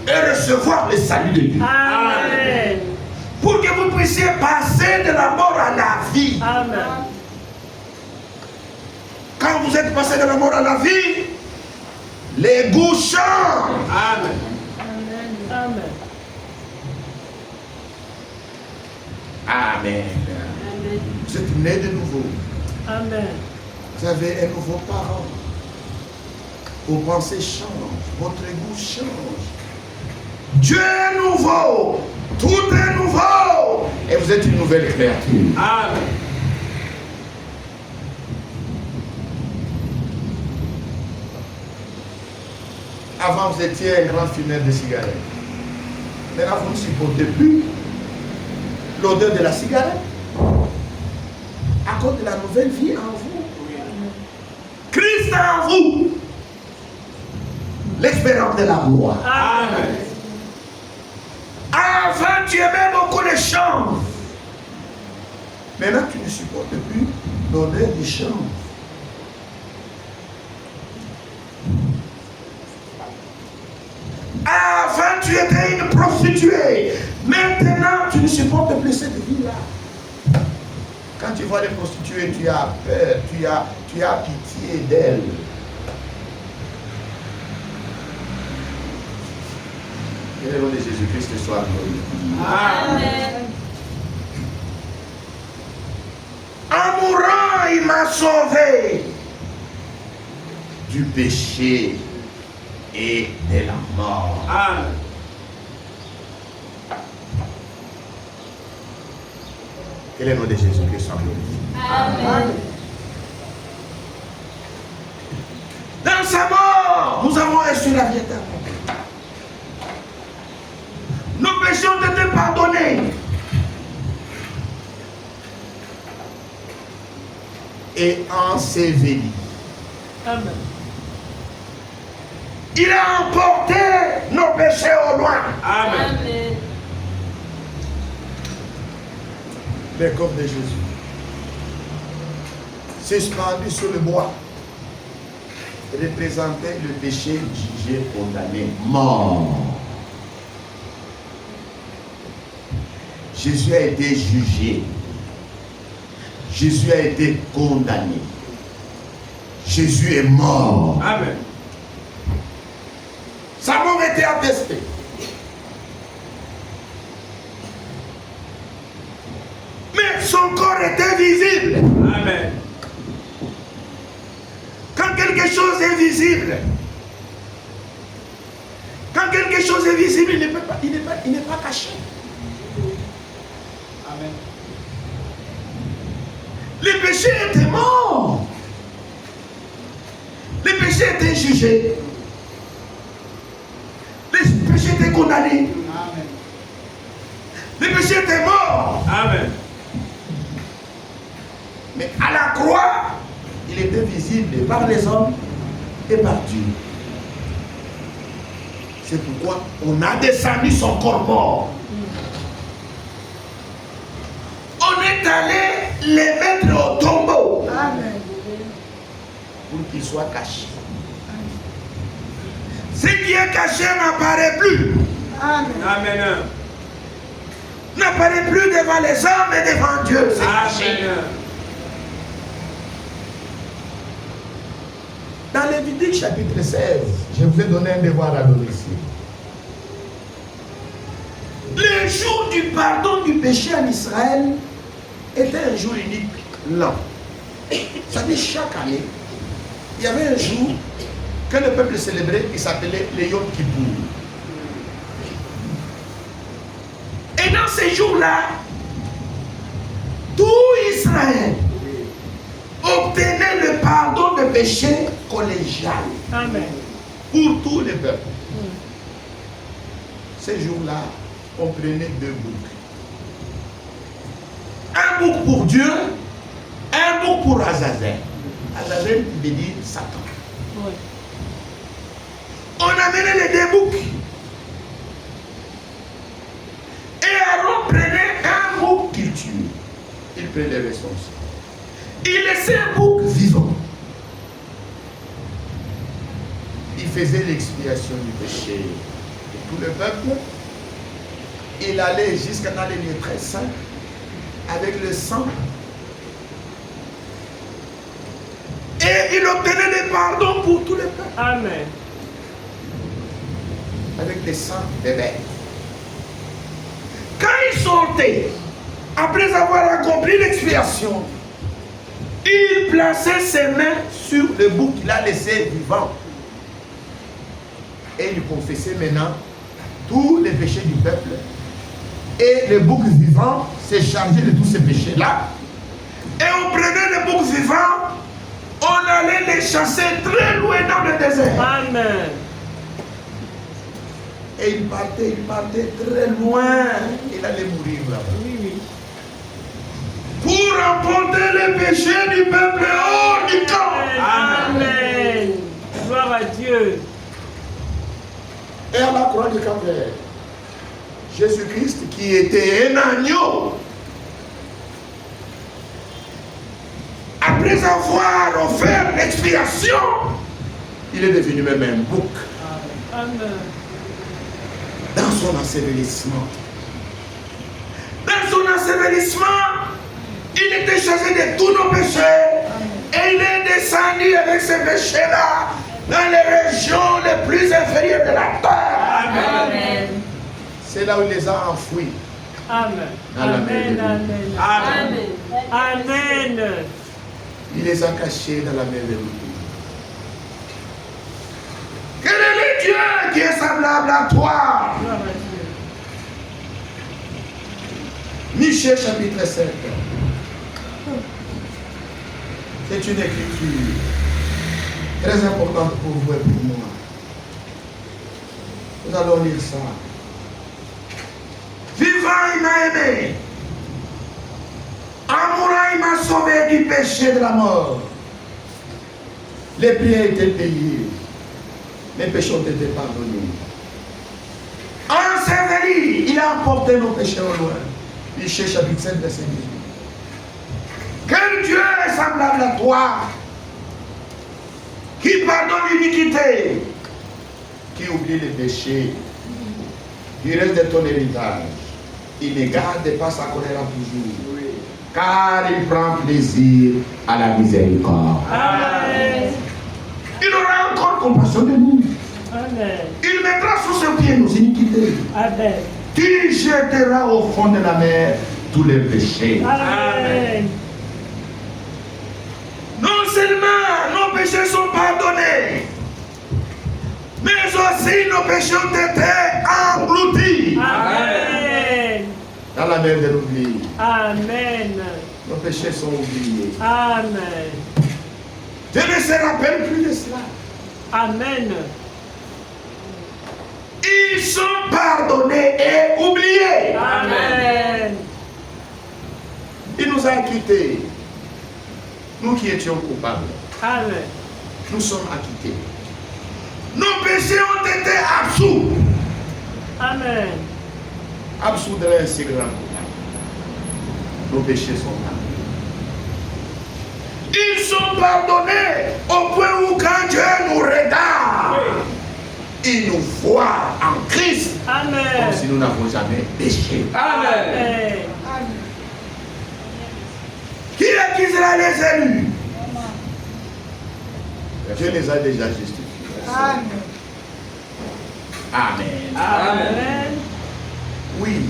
et recevoir le salut de Dieu. Amen. Pour que vous puissiez passer de la mort à la vie. Amen. Quand vous êtes passé de la mort à la vie, les goûts changent. Amen. Amen. Amen. Amen. Vous êtes né de nouveau. Amen. Vous avez un nouveau parent. Vos pensées changent. Votre goût change. Dieu est nouveau. Tout est nouveau. Et vous êtes une nouvelle créature. Amen. Avant, vous étiez un grand fumeur de cigarettes. Maintenant, vous ne supportez plus l'odeur de la cigarette. À cause de la nouvelle vie en vous. Christ en vous. L'espérance de la gloire. Amen. Avant, tu aimais beaucoup les chanvre. Maintenant, tu ne supportes plus l'odeur du chanvre. Avant, tu étais une prostituée. Maintenant, tu ne supportes plus cette vie-là. Quand tu vois les prostituées, tu as peur, tu as pitié d'elles. Que le nom de Jésus-Christ soit glorifié. Amen. En mourant, il m'a sauvé du péché et de la mort. Amen. Que le nom de Jésus-Christ soit glorifié. Amen. Dans sa mort, nous avons reçu la vie éternelle. Nos péchés ont été pardonnés. Et ensevelis. Amen. Il a emporté nos péchés au loin. Amen. Amen. Le corps de Jésus, suspendu sur le bois, représentait le péché jugé, condamné, mort. Jésus a été jugé. Jésus a été condamné. Jésus est mort. Amen. Sa mort était attestée. Mais son corps était visible. Amen. Quand quelque chose est visible, quand quelque chose est visible, il n'est pas caché. Amen. Les péchés étaient morts. Les péchés étaient jugés. Les péchés étaient condamnés. Amen. Les péchés étaient morts. Amen. Mais à la croix, il était visible par les hommes et par Dieu. C'est pourquoi on a descendu son corps mort. On est allé les mettre au tombeau. Amen. Pour qu'il soit caché. Ce qui est caché n'apparaît plus. Amen. Amen. N'apparaît plus devant les hommes et devant Dieu. C'est caché. Amen. Dans Lévitique chapitre 16, je vous ai donné un devoir à domicile. Les jour du pardon du péché en Israël était un jour unique, lent. Ça dit chaque année, il y avait un jour que le peuple célébrait qui s'appelait le Yom Kippour. Et dans ces jours-là, tout Israël obtenait le pardon de péché collégial. Amen. Pour tous les peuples. Ces jours-là, on prenait 2 boucs. Un bouc pour Dieu, un bouc pour Azazel. Azazel veut dire Satan. Oui. On amenait les 2 boucs. Et Aaron prenait un bouc qu'il tuait. Il prélevait son sang. Il laissait un bouc vivant. Il faisait l'expiation du péché de tout le peuple. Il allait jusqu'à dans les lieux très saints avec le sang. Et il obtenait le pardon pour tout le peuple. Amen. Avec le sang des bêtes. Quand il sortait, après avoir accompli l'expiation, il plaçait ses mains sur le bouc qu'il a laissé vivant. Et il confessait maintenant tous les péchés du peuple. Et le bouc vivant s'est chargé de tous ces péchés-là. Et on prenait le bouc vivant, on allait les chasser très loin dans le désert. Amen. Et il partait très loin. Il allait mourir là-bas. Oui, oui. Pour emporter les péchés du peuple hors du camp. Amen. Gloire à Dieu. Et à la croix du Calvaire, Jésus-Christ qui était un agneau, après avoir offert l'expiation, il est devenu même un bouc. Amen. Dans son ensevelissement. Dans son ensevelissement, il était chargé de tous nos péchés. Et il est descendu avec ces péchés-là dans les régions les plus inférieures de la terre. Amen. C'est là où il les a enfouis. Amen. Dans la mer Amen. de Amen. Amen. Amen. Il les a cachés dans la mer de l'eau. Quel est le Dieu qui est semblable à toi? Gloire à Dieu. Michée chapitre 7. C'est une écriture très importante pour vous et pour moi. Nous allons lire ça. Vivant, il m'a aimé. En mourant, il m'a sauvé du péché de la mort. Les prix ont été payés. Les péchés ont été pardonnés. Enseveli, il a emporté nos péchés au loin. Michée chapitre 7, verset 18. Quel Dieu est semblable à toi, qui pardonne l'iniquité, qui oublie les péchés, qui reste de ton héritage. Il ne garde pas sa colère toujours, car il prend plaisir à la miséricorde. Amen. Il aura encore compassion de nous. Amen. Il mettra sous ses pieds nos iniquités. Amen. Tu jetteras au fond de la mer tous les péchés. Amen. Non seulement nos péchés sont pardonnés, mais aussi nos péchés ont été engloutis Amen. dans la mer de l'oubli. Amen. Nos péchés sont oubliés. Amen. Dieu ne se rappelle plus de cela. Amen. Ils sont pardonnés et oubliés. Amen. Il nous a quittés. Nous qui étions coupables, Amen. nous sommes acquittés. Nos péchés ont été absous. Amen. Absous d'un si grand coupable. Nos péchés sont pardonnés. Ils sont pardonnés au point où quand Dieu nous regarde, il nous voit en Christ Amen. comme si nous n'avons jamais péché. Amen. Qui accusera les élus? Dieu les a déjà justifiés. Amen. Amen. Amen. Oui,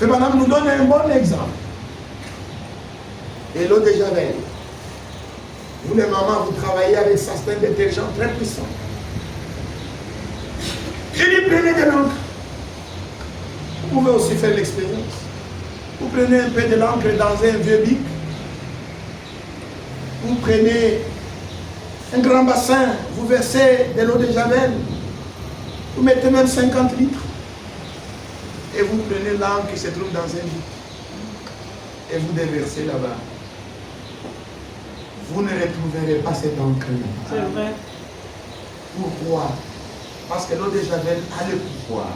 Frère Branham nous donne un bon exemple. Et l'eau de Javel. Vous les mamans, vous travaillez avec certains détergents très puissants. Il dit prenez de l'encre. Vous pouvez aussi faire l'expérience. Vous prenez un peu de l'encre dans un vieux bic. Vous prenez un grand bassin, vous versez de l'eau de Javel. Vous mettez même 50 litres. Et vous prenez l'encre qui se trouve dans un bic. Et vous déversez là-bas. Vous ne retrouverez pas cette encre-là. C'est vrai. Pourquoi? Parce que l'eau de Javel a le pouvoir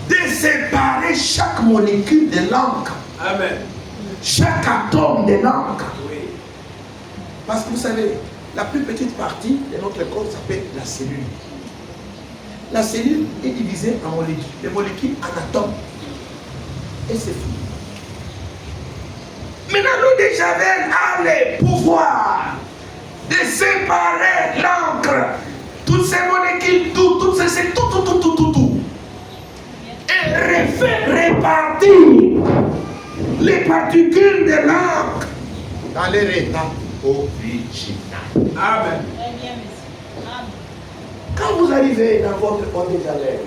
de séparer chaque molécule de l'encre. Amen. Chaque atome de l'encre. Oui. Parce que vous savez, la plus petite partie de notre corps s'appelle la cellule. La cellule est divisée en molécules. Les molécules en atomes. Et c'est fini. Maintenant, l'eau de Javel a le pouvoir de séparer l'encre, toutes ces molécules, tout. Et répartir les particules de l'encre dans leur état original. Amen. Très bien, monsieur. Amen. Quand vous arrivez dans votre eau de Javel,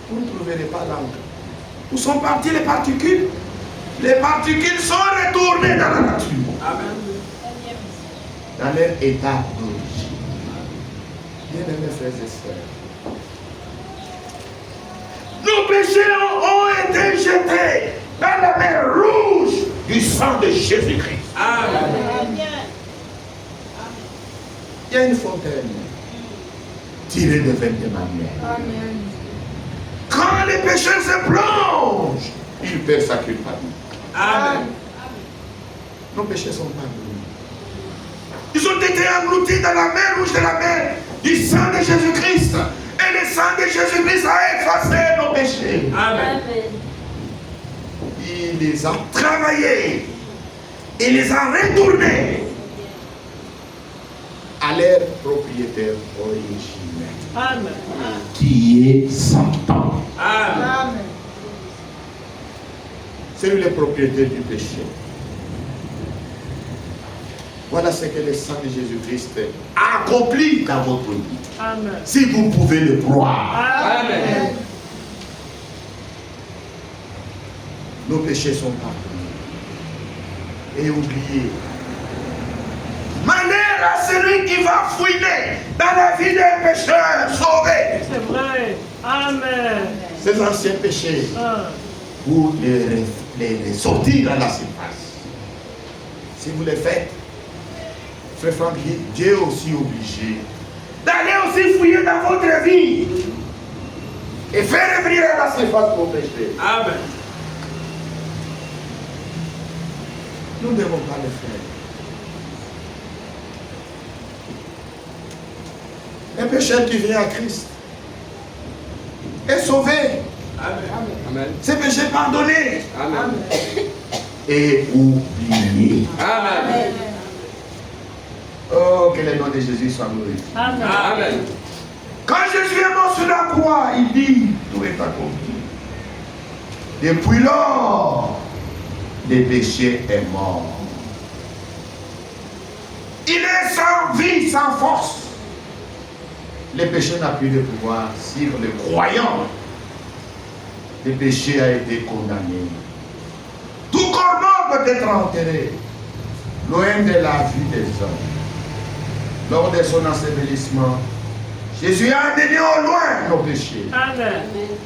vous ne trouverez pas l'encre. Où sont parties les particules? Les particules sont retournées dans la nature. Amen. Très bien, monsieur. Dans leur état d'origine. Bien-aimés frères et sœurs, nos péchés ont été jetés dans la mer rouge du sang de Jésus-Christ. Amen. Très bien. Il y a une fontaine tirée de vin d'Emmanuel. Amen. Quand les pécheurs se plongent, ils perdent sa culpabilité. Amen. Nos péchés sont pardonnés. Ils ont été engloutis dans la mer rouge de la mer du sang de Jésus-Christ. Et le sang de Jésus-Christ a effacé nos péchés. Amen. Il les a travaillés. Il les a retournés à leur propriétaire originel, Amen. qui est Satan. Amen. Amen. C'est lui le propriétaire du péché. Voilà ce que le sang de Jésus-Christ a accompli dans votre vie. Amen. Si vous pouvez le croire, Amen. nos péchés sont pardonnés. Et oubliez, malheur à celui qui va fouiner dans la vie des pécheurs sauvés. C'est vrai. Amen. Ces anciens péchés, pour les sortir à la surface. Si vous les faites, frère Franck, Dieu est aussi obligé d'aller aussi fouiller dans votre vie et faire revenir à la surface vos péchés. Amen. Nous ne devons pas le faire. Un pécheur qui vient à Christ est sauvé. Amen. Ses péchés pardonnés Amen. et oubliés. Amen. Oh, que le nom de Jésus soit glorifié. Amen. Amen. Quand Jésus est mort sur la croix, il dit, tout est accompli. Depuis lors, le péché est mort. Il est sans vie, sans force. Le péché n'a plus de pouvoir sur le croyant. Le péché a été condamné. Tout corps mort peut être enterré, loin de la vue des hommes. Lors de son ensevelissement, Jésus a donné au loin nos péchés, Amen.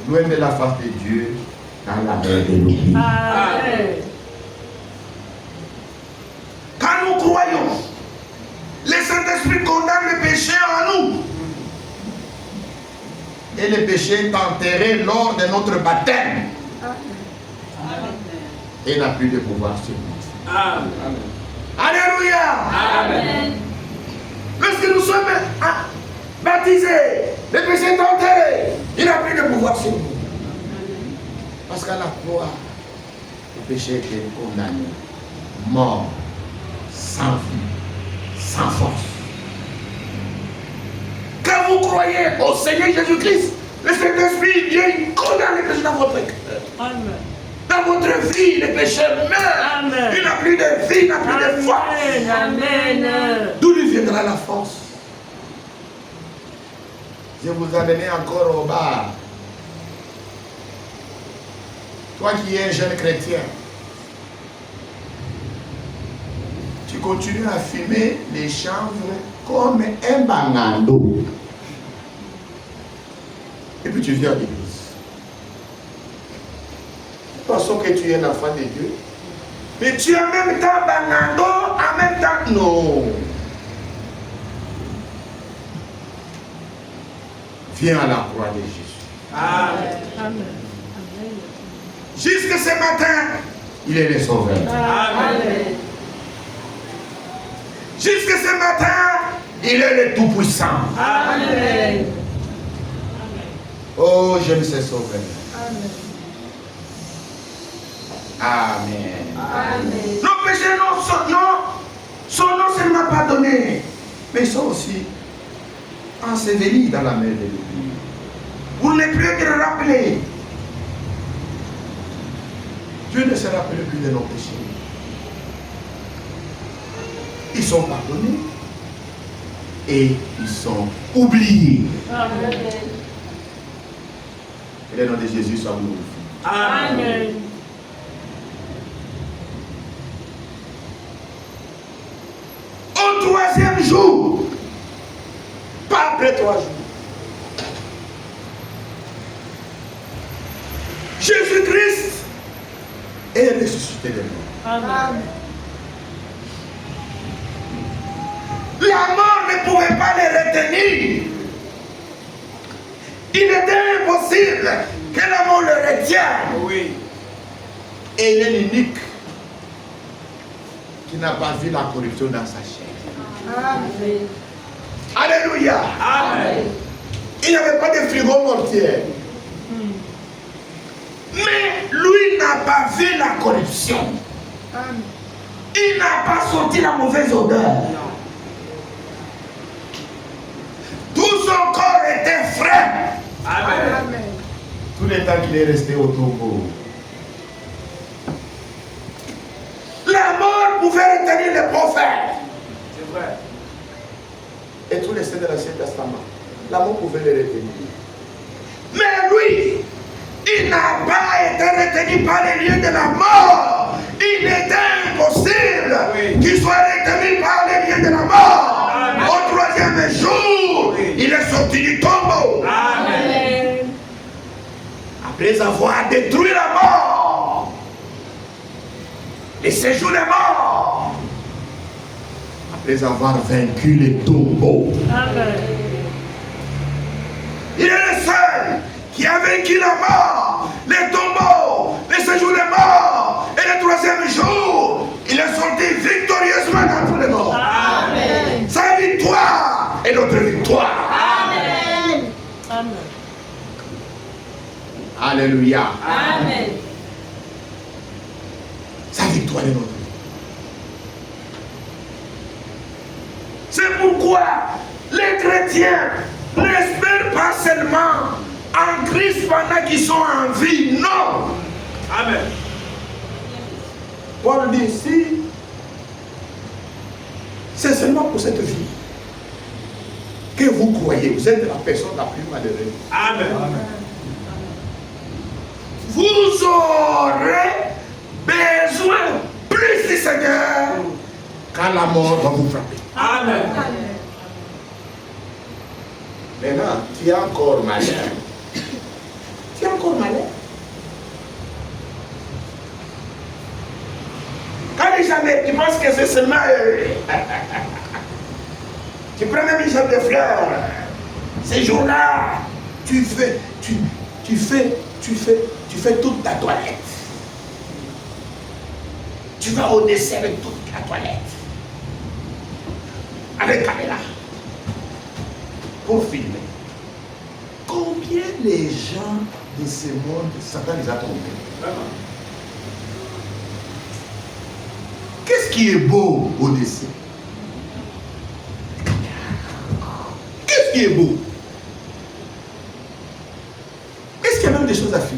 loin de la face de Dieu, dans la mer de l'oubli. Amen. Quand nous croyons, le Saint-Esprit condamne le péché en nous. Et le péché est enterré lors de notre baptême. Et n'a plus de pouvoir sur nous. Amen. Alléluia. Amen. Lorsque nous sommes baptisés, le péché est enterré. Il n'a plus de pouvoir sur nous. Parce qu'à la croix, le péché était condamné, mort, sans vie, sans force. Quand vous croyez au Seigneur Jésus-Christ, le Saint-Esprit vient dans les péchés dans votre cœur. Amen. Dans votre vie, les péchés meurent. Amen. Il n'a plus de vie, il n'a plus de force. Amen. D'où lui viendra la force? Je vous amener encore au bar. Toi qui es un jeune chrétien, tu continues à fumer les chanvres Comme un bangando. et puis tu viens à l'église. Pensons que tu es un enfant de Dieu. Mais tu es en même temps bangando, en même temps non. Viens à la croix de Jésus. Amen. Jusque ce matin, il est le sauveur. Amen. Jusque ce matin, il est le tout-puissant. Amen. Oh, j'aime ce sauveur. Amen. Amen. Amen. Nos péchés sont non seulement pardonnés, mais ils sont aussi ensevelis dans la mer de l'oubli. Vous ne plus être rappelé. Dieu ne se rappelle plus de nos péchés. Ils sont pardonnés et ils sont oubliés. Amen. Et le nom de Jésus soit glorifié. Amen. Au troisième jour, pas après 3 jours, Jésus-Christ est ressuscité de mort. Amen. La mort ne pouvait pas les retenir. Il était impossible que la mort le retienne. Oui. Et il est l'unique qui n'a pas vu la corruption dans sa chair. Amen. Alléluia. Amen. Il n'y avait pas de frigo mortier. Mais lui n'a pas vu la corruption. Amen. Il n'a pas senti la mauvaise odeur. Tout son corps était frais. Amen. Amen. Tout le temps qu'il est resté au tombeau. La mort pouvait retenir les prophètes. C'est vrai. Et tous les saints de l'Ancien Testament. La mort pouvait les retenir. Mais lui, il n'a pas été retenu par les lieux de la mort. Il était impossible Oui. qu'il soit retenu par les lieux de la mort. Amen. Au troisième jour, Oui. il est sorti du tombeau. Amen. Après avoir détruit la mort, les séjours des morts, après avoir vaincu les tombeaux, Amen. il est le seul qui a vaincu la mort, les tombeaux, les séjours des morts, et le troisième jour, il est sorti victorieusement d'entre les morts. Amen. Sa victoire est notre victoire. Amen. Amen. Alléluia. Amen. Sa victoire est notre victoire. C'est pourquoi les chrétiens n'espèrent pas seulement en Christ pendant qu'ils sont en vie. Non. Amen. Paul dit ici, c'est seulement pour cette vie que vous croyez. Vous êtes la personne la plus malheureuse. Amen. Vous aurez besoin plus du Seigneur quand la mort va vous frapper. Amen. Maintenant, tu es encore malade. Tu es encore malade. Quand les gens tu penses que c'est seulement... tu prends même une jambe de fleurs. Ces jours-là, tu fais toute ta toilette. Tu vas au décès avec toute la toilette. Avec caméra. Pour filmer. Combien les gens de ce monde, Satan les a trompés? Vraiment. Qu'est-ce qui est beau au décès? Qu'est-ce qui est beau? Est-ce qu'il y a même des choses à filmer?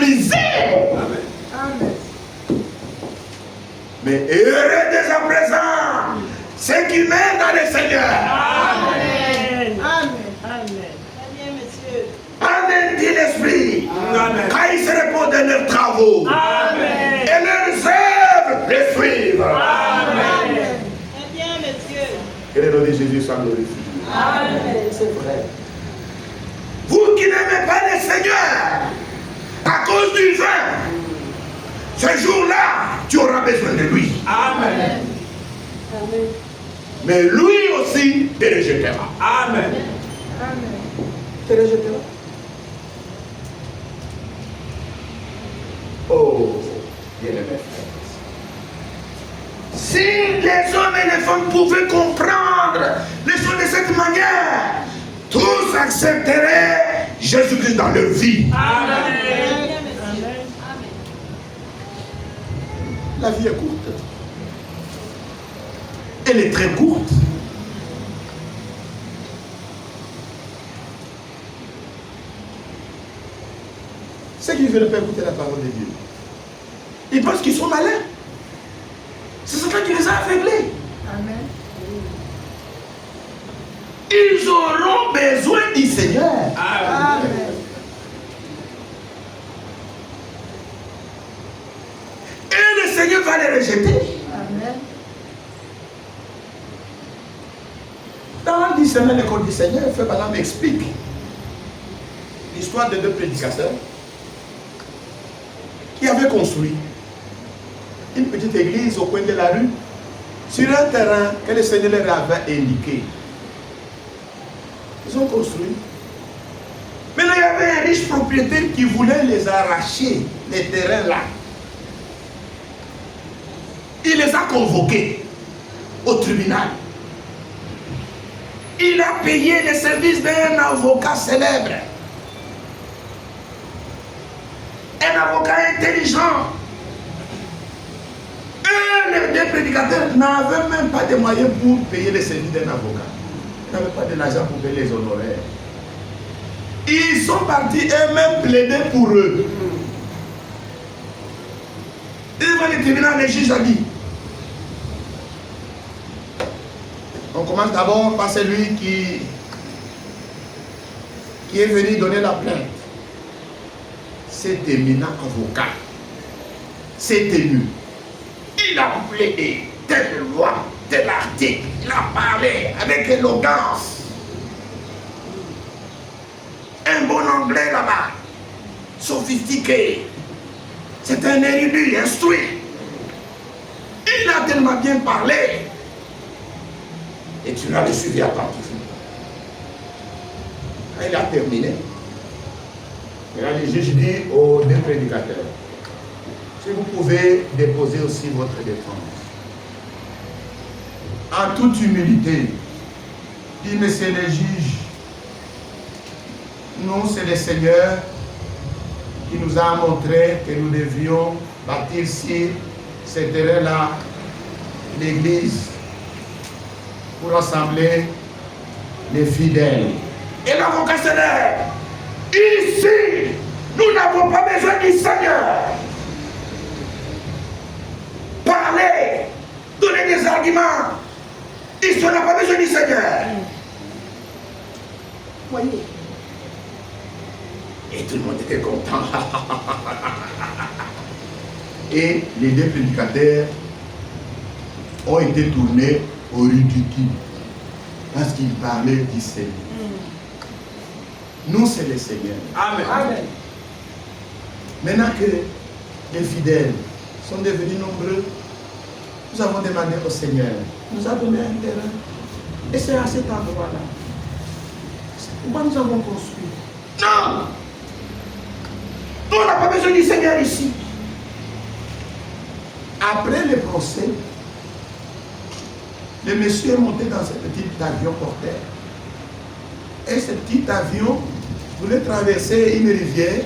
brisé. Amen. Amen. Mais heureux dès à présent, ceux qui mènent dans le Seigneur. Amen. Amen. Amen. Très bien, monsieur. Amen, dit l'Esprit. Amen. Quand ils se répondent de leurs travaux Amen. et leurs œuvres les suivent. Amen. Très bien, monsieur. Que le nom de Jésus soit glorifié. Amen. C'est vrai. Vous qui n'aimez pas le Seigneur, à cause du vin, ce jour-là, tu auras besoin de lui. Amen. Mais lui aussi te rejettera. Amen. Amen. Te rejettera. Oh, bien-aimés frères. Si les hommes et les femmes pouvaient comprendre les choses de cette manière, tous accepteraient Jésus-Christ dans leur vie. Amen. Très bien, monsieur. Amen. Amen. La vie est courte. Elle est très courte. Ceux qui ne veulent pas écouter la parole de Dieu, ils pensent qu'ils sont malins. C'est ça qui les a aveuglés. Amen. Ils auront besoin du Seigneur. Amen. Amen. Et le Seigneur va les rejeter. Amen. Dans le discernement de l'école du Seigneur, Frère Branham explique l'histoire de deux prédicateurs qui avaient construit une petite église au coin de la rue sur un terrain que le Seigneur leur avait indiqué. Ils ont construit. Mais là, il y avait un riche propriétaire qui voulait les arracher, les terrains là. Il les a convoqués au tribunal. Il a payé les services d'un avocat célèbre. Un avocat intelligent. Et les deux prédicateurs n'avaient même pas de moyens pour payer les services d'un avocat. Ils n'avaient pas de l'argent pour payer les honoraires. Ils sont partis eux-mêmes plaider pour eux. Devant le tribunal, le juge a dit: on commence d'abord par celui qui est venu donner la plainte. Cet éminent avocat s'est tenu. Il a plaidé telle loi, tel article. Il a parlé avec élégance. Un bon anglais là-bas, sophistiqué. C'est un érudit, instruit. Il a tellement bien parlé. Et tu l'as suivi attentivement. Quand il a terminé, le juge dit aux deux prédicateurs: si vous pouvez déposer aussi votre défense. En toute humilité, dit: monsieur le juge, nous, c'est le Seigneur qui nous a montré que nous devions bâtir sur ce terrain-là l'église pour rassembler les fidèles. Et l'avocat se lève: ici, nous n'avons pas besoin du Seigneur. Parler, donner des arguments. Ici, on n'a pas besoin du Seigneur. Voyez. Et tout le monde était content. Et les deux prédicateurs ont été tournés au ridicule parce qu'ils parlaient du Seigneur. Nous, c'est le Seigneur. Amen. Amen. Maintenant que les fidèles sont devenus nombreux, nous avons demandé au Seigneur, il nous a donné un terrain. Et c'est à cet endroit-là. Pourquoi nous avons construit? Non! On n'a pas besoin du Seigneur ici. Après le procès, le monsieur est monté dans ce petit avion porteur. Et ce petit avion voulait traverser une rivière.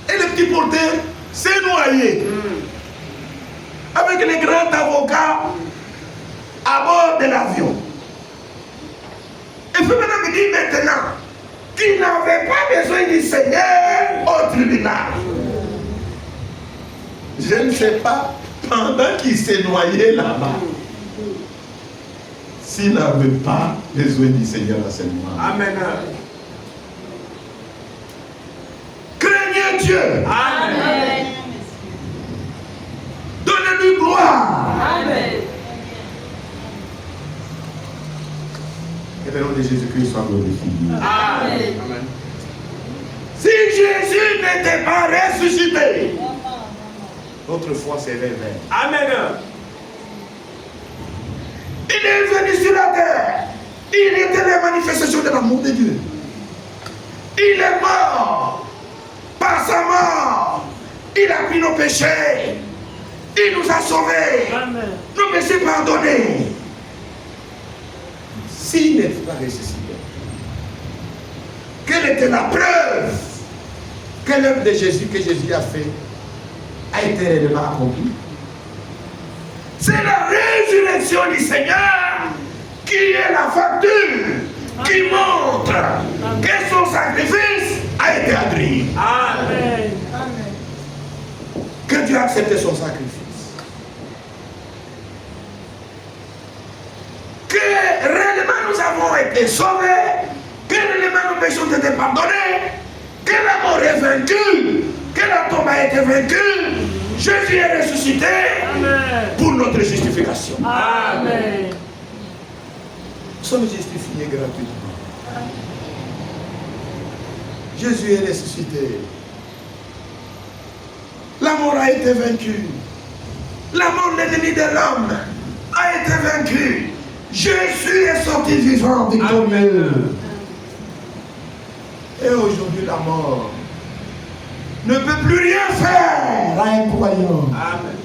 Et le petit porteur s'est noyé. Avec les grands avocats à bord de l'avion. Et puis maintenant me dit maintenant qu'il n'avait pas besoin du Seigneur au tribunal. Je ne sais pas, pendant qu'il s'est noyé là-bas, s'il n'avait pas besoin du Seigneur enseignement. Amen. Craignez Dieu. Amen. Donnez-lui gloire. Amen. Et le nom de Jésus-Christ soit glorifié. Amen. Amen. Si Jésus n'était pas ressuscité, notre foi serait vaine. Amen. Il est venu sur la terre. Il était la manifestation de l'amour de Dieu. Il est mort. Par sa mort, il a pris nos péchés. Il nous a sauvés. Amen. Nos péchés pardonnés. S'il n'était pas ressuscité, quelle était la preuve que l'œuvre de Jésus que Jésus a fait a été réellement accomplie? C'est la résurrection du Seigneur qui est la facture qui montre que son sacrifice a été admis. Amen. Amen. Que Dieu a accepté son sacrifice. Que réellement nous avons été sauvés, que réellement nos péchés ont été pardonnés, que la mort est vaincue, que la tombe a été vaincue. Jésus est ressuscité Amen. pour notre justification. Amen. Nous sommes justifiés gratuitement. Jésus est ressuscité. La mort a été vaincue. La mort, l'ennemi de l'homme, a été vaincue. Jésus est sorti vivant, victorieux. Et aujourd'hui, la mort ne peut plus rien faire à un croyant. Amen.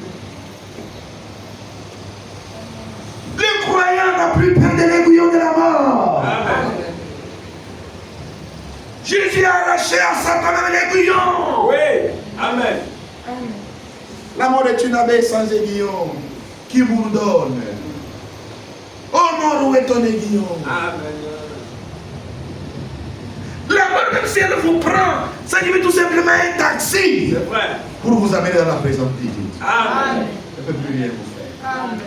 Le croyant n'a plus peur de l'aiguillon de la mort. Amen. Jésus a arraché à Satan même l'aiguillon. Oui. Amen. Amen. La mort est une abeille sans aiguillon qui bourdonne. Oh mort, où est ton aiguillon? Amen. La mort, même si elle vous prend, ça dit tout simplement un taxi C'est vrai. pour vous amener dans la présence de Dieu. Amen. Elle ne peut plus rien vous faire. Amen.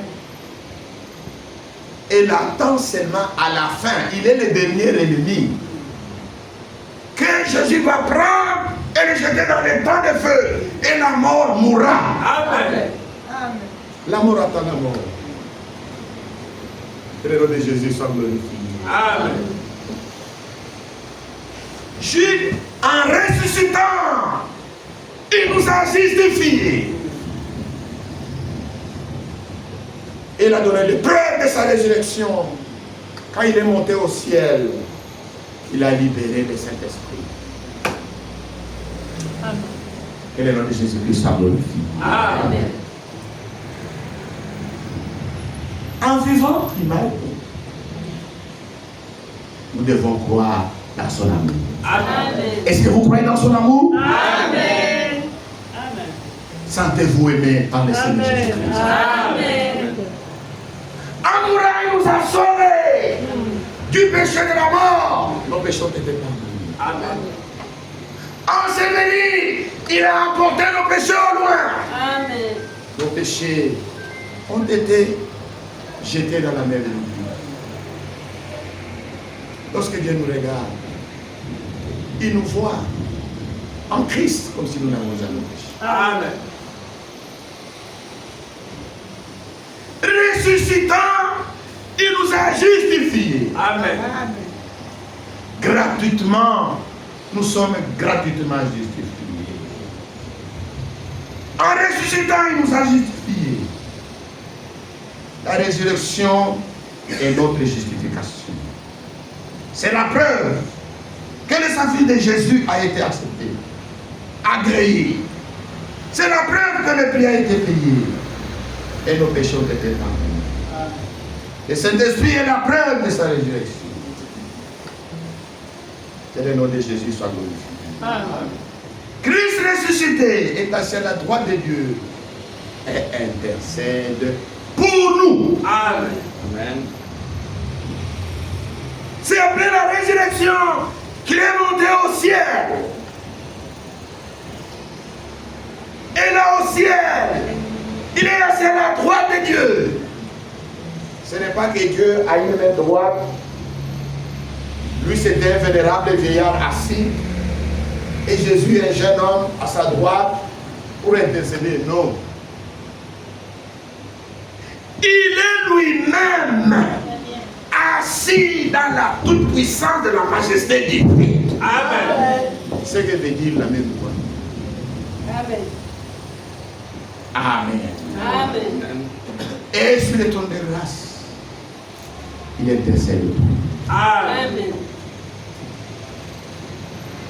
Elle attend seulement à la fin. Il est le dernier ennemi que Jésus va prendre et le jeter dans les temps de feu. Et la mort mourra. Amen. Amen. La mort attend la mort. Que le nom de Jésus soit glorifié. Amen. Jésus, en ressuscitant, il nous a justifiés. Il a donné les preuves de sa résurrection. Quand il est monté au ciel, il a libéré le Saint-Esprit. Amen. Que le nom de Jésus-Christ soit glorifié. Amen. En vivant, il m'a aidé. Nous devons croire dans son amour. Amen. Est-ce que vous croyez dans son amour? Amen. Amen. Sentez-vous aimé par le Seigneur Amen. Jésus-Christ. Amen. Amour, il nous a sauvés du péché de la mort. Nos péchés ont été pardonnés. Amen. Enseveli, il a emporté nos péchés au loin. Amen. Nos péchés ont été jetés dans la mer de l'oubli. Lorsque Dieu nous regarde, il nous voit en Christ comme si nous n'avons jamais péché. Amen. Ressuscitant, il nous a justifiés. Amen. Amen. Gratuitement, nous sommes gratuitement justifiés. En ressuscitant, il nous a justifiés. La résurrection est notre justification. C'est la preuve que le sacrifice de Jésus a été accepté, agréé. C'est la preuve que le prix a été payé et nos péchés ont été pardonnés. Le Saint-Esprit est la preuve de sa résurrection. Que le nom de Jésus soit glorifié. Amen. Christ ressuscité est assis à la droite de Dieu et intercède pour nous. Amen. Amen. C'est après la résurrection qu'il est monté au ciel. Et là au ciel. Il est assis à la droite de Dieu. Ce n'est pas que Dieu a une main droite. Lui, c'était un vénérable vieillard assis. Et Jésus est un jeune homme à sa droite pour intercéder. Non. Il est lui-même assis dans la toute-puissance de la majesté divine. Amen. C'est ce que veut dire la même voix. Amen. Amen. Amen. Et sur le trône de grâce, il intercède. Amen. Amen.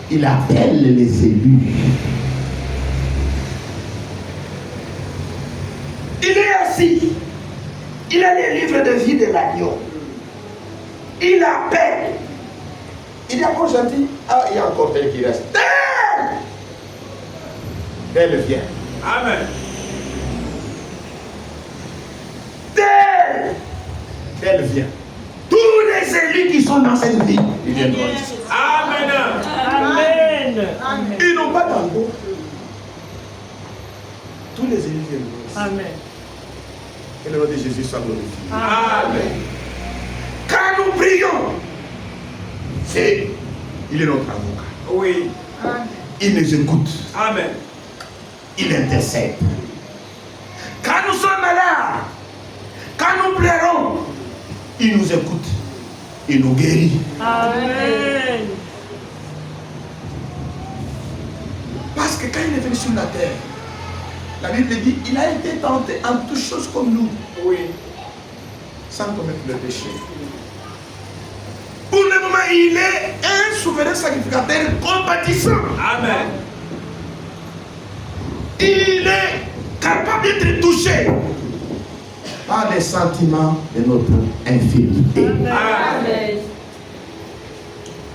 Il appelle les élus. Il est assis. Il a les livres de vie de l'agneau. Il appelle. Il dit à mon gentil, ah, il y a encore tel qui reste. Elle vient. Amen. Elle vient. Tous les élus qui sont dans cette vie, ils viendront ici. Amen. Amen. Ils n'ont pas d'anneau. Tous les élus viendront ici. Amen. Que le nom de Jésus soit glorifié. Amen. Quand nous prions, il est notre avocat. Oui. Il nous écoute. Amen. Il intercède. Quand nous sommes malades, quand nous pleurons, il nous écoute. Il nous guérit. Amen. Parce que quand il est venu sur la terre, la Bible dit, il a été tenté en toutes choses comme nous. Oui. Sans commettre le péché. Pour le moment, il est un souverain sacrificateur compatissant. Amen. Il est capable d'être touché Par les sentiments de notre infidélité. Amen.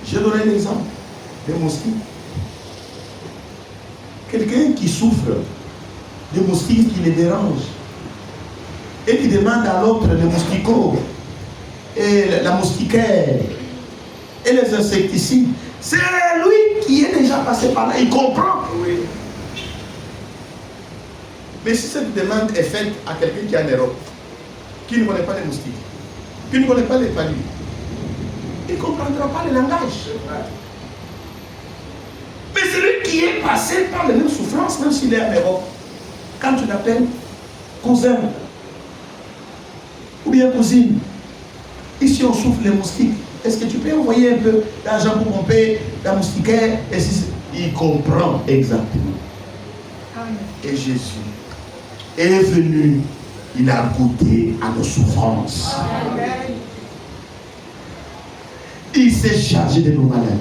J'ai donné l'exemple des moustiques. Quelqu'un qui souffre de moustiques qui les dérangent et qui demande à l'autre le moustiquot et la moustiquaire et les insecticides. C'est lui qui est déjà passé par là, il comprend. Oui. Mais si cette demande est faite à quelqu'un qui est en Europe, qui ne connaît pas les moustiques, qui ne connaît pas les palus, il ne comprendra pas le langage. Mais celui qui est passé par les mêmes souffrances, même s'il est en Europe, quand tu l'appelles cousin ou bien cousine, ici on souffre les moustiques, est-ce que tu peux envoyer un peu d'argent pour pomper la moustiquaire? Et si il comprend exactement. Et Jésus est venu, il a goûté à nos souffrances. Amen. Il s'est chargé de nos maladies.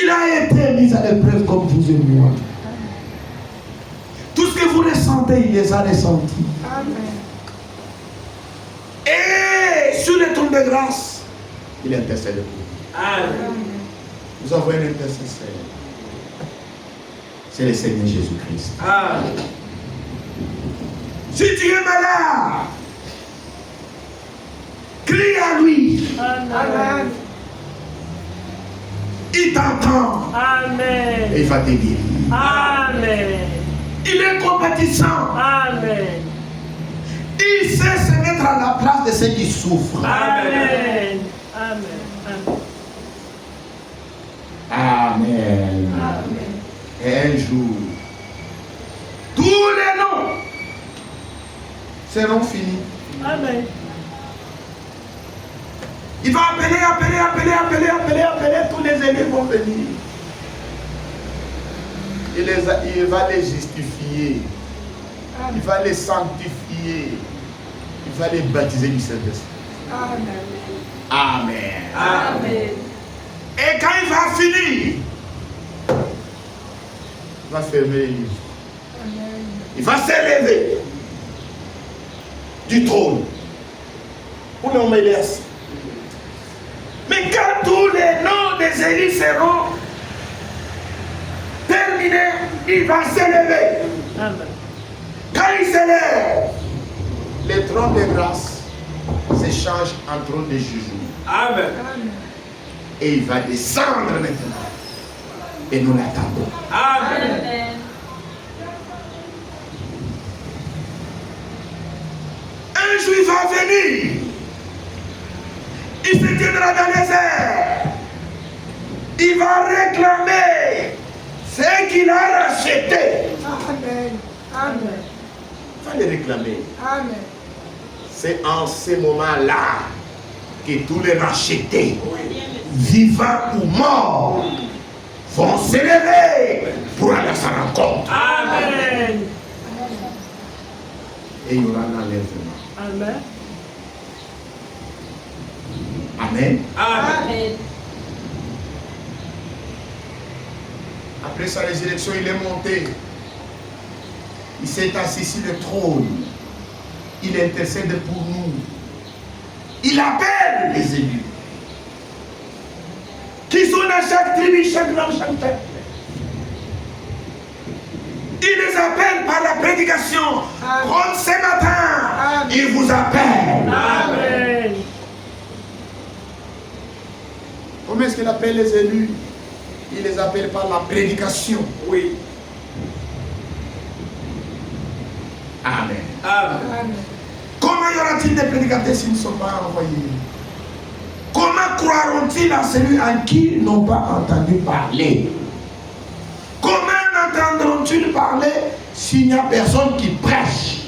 Il a été mis à l'épreuve comme vous et moi. Tout ce que vous ressentez, il les a ressentis. Et sur le trône de grâce, il intercède pour vous. Amen. Nous avons un intercesseur. C'est le Seigneur Jésus-Christ. Amen. Si tu es malade, crie à lui. Amen. Il t'entend et Amen. il va te guérir. Amen. Il est compatissant. Amen. Il sait se mettre à la place de ceux qui souffrent. Amen. Amen. Amen. Et un jour, tous les noms seront finis. Amen. Il va appeler, tous les élus vont venir. Il va les justifier. Il va les sanctifier. Il va les baptiser du Saint-Esprit. Amen. Amen. Et quand il va finir, il va fermer les livres. Il va s'élever du trône. Pour le moment, il est assis. Mais quand tous les noms des élus seront terminés, il va s'élever. Amen. Quand il s'élève, le trône de grâce s'échange en trône de jugement. Amen. Et il va descendre maintenant. Et nous l'attendons. Amen. Amen. Il se tiendra dans les airs. Il va réclamer ce qu'il a racheté. Amen. Amen. Il va les réclamer. Amen. C'est en ces moments-là que tous les rachetés, vivants ou morts, vont s'élever pour aller à sa rencontre. Amen. Et il y aura l'enlèvement. Amen. Amen. Amen. Après sa résurrection, il est monté. Il s'est assis sur le trône. Il intercède pour nous. Il appelle les élus. Qui sont dans chaque tribu, chaque langue, chaque peuple. Il les appelle par la prédication. Amen. Comme ce matin, Amen. il vous appelle. Amen. Comment est-ce qu'il appelle les élus? Il les appelle par la prédication. Oui. Amen. Amen. Amen. Comment y aura-t-il des prédicateurs s'ils ne sont pas envoyés? Comment croiront-ils à celui en qui ils n'ont pas entendu parler? Comment entendront-ils parler s'il n'y a personne qui prêche?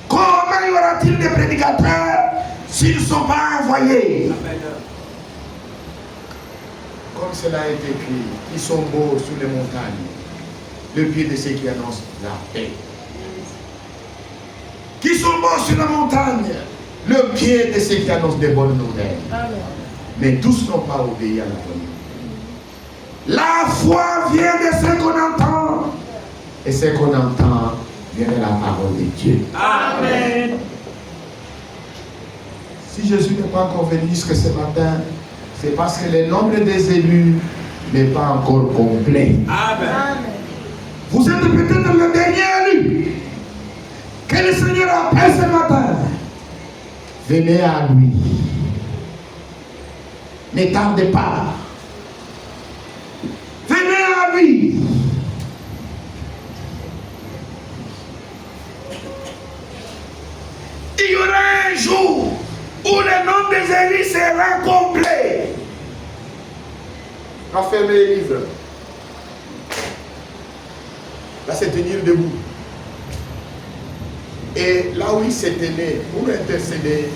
Comment y aura-t-il des prédicateurs s'ils ne sont pas envoyés? Amen. Comme cela a été écrit, ils sont beaux sur les montagnes, le pied de ceux qui annoncent la paix. Qui sont beaux sur la montagne, le pied de ceux qui annoncent des bonnes nouvelles. Amen. Mais tous n'ont pas obéi à la bonne nouvelle. La foi vient de ce qu'on entend, et ce qu'on entend vient de la parole de Dieu. Amen. Si Jésus n'est pas encore venu jusqu'à ce matin, c'est parce que le nombre des élus n'est pas encore complet. Amen. Amen. Vous êtes peut-être le dernier élu que le Seigneur appelle ce matin. Venez à lui. Ne tardez pas. Venez à lui. Il y aura un jour où le nom des élus sera complet. Enfermez les livres. Là, c'est tenir debout. Et là où il s'est tenu pour intercéder,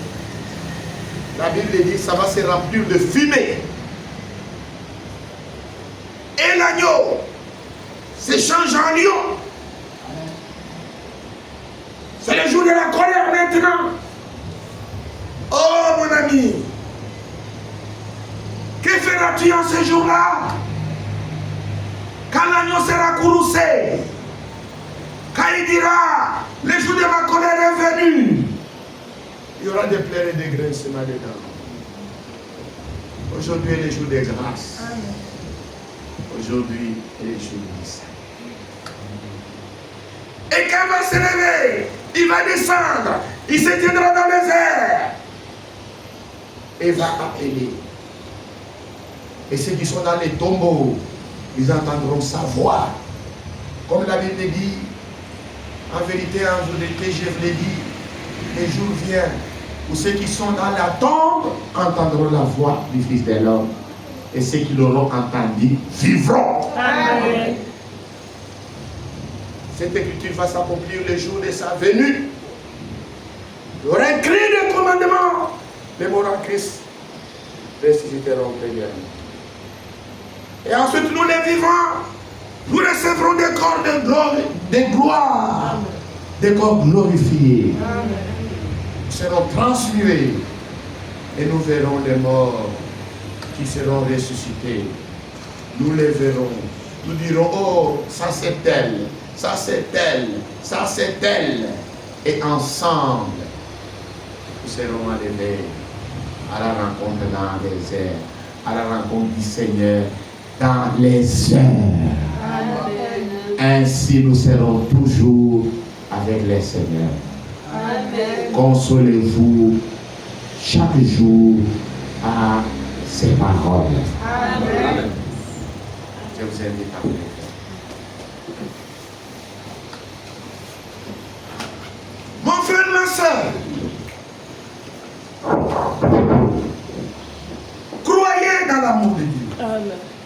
la Bible dit ça va se remplir de fumée. Et l'agneau se change en lion. C'est le jour de la colère maintenant. Oh mon ami, que feras-tu en ce jour-là? Quand l'agneau sera courroucé, quand il dira, le jour de ma colère est venu, il y aura des pleurs et des grincements dedans. Aujourd'hui est le jour des grâces. Aujourd'hui est le jour du salut. Et quand il va se lever, il va descendre, il se tiendra dans les airs et va appeler. Et ceux qui sont dans les tombeaux, ils entendront sa voix. Comme la Bible dit, en vérité, en vérité, je vous l'ai dit, le jour vient où ceux qui sont dans la tombe entendront la voix du Fils de l'homme. Et ceux qui l'auront entendu vivront. Amen. Cette écriture va s'accomplir le jour de sa venue. Il y aura un cri de commandement. Les morts en Christ ressusciteront premièrement. Et ensuite, nous les vivants, nous recevrons des corps de gloire, des corps glorifiés. Nous serons transmués et nous verrons les morts qui seront ressuscités. Nous les verrons. Nous dirons, oh, ça c'est elle, ça c'est elle, ça c'est elle. Et ensemble, nous serons allés à la rencontre dans les airs, à la rencontre du Seigneur dans les airs. Ainsi nous serons toujours avec le Seigneur. Consolez-vous chaque jour à ses paroles. Amen. Je vous invite à prier. Mon frère, ma soeur, Amen.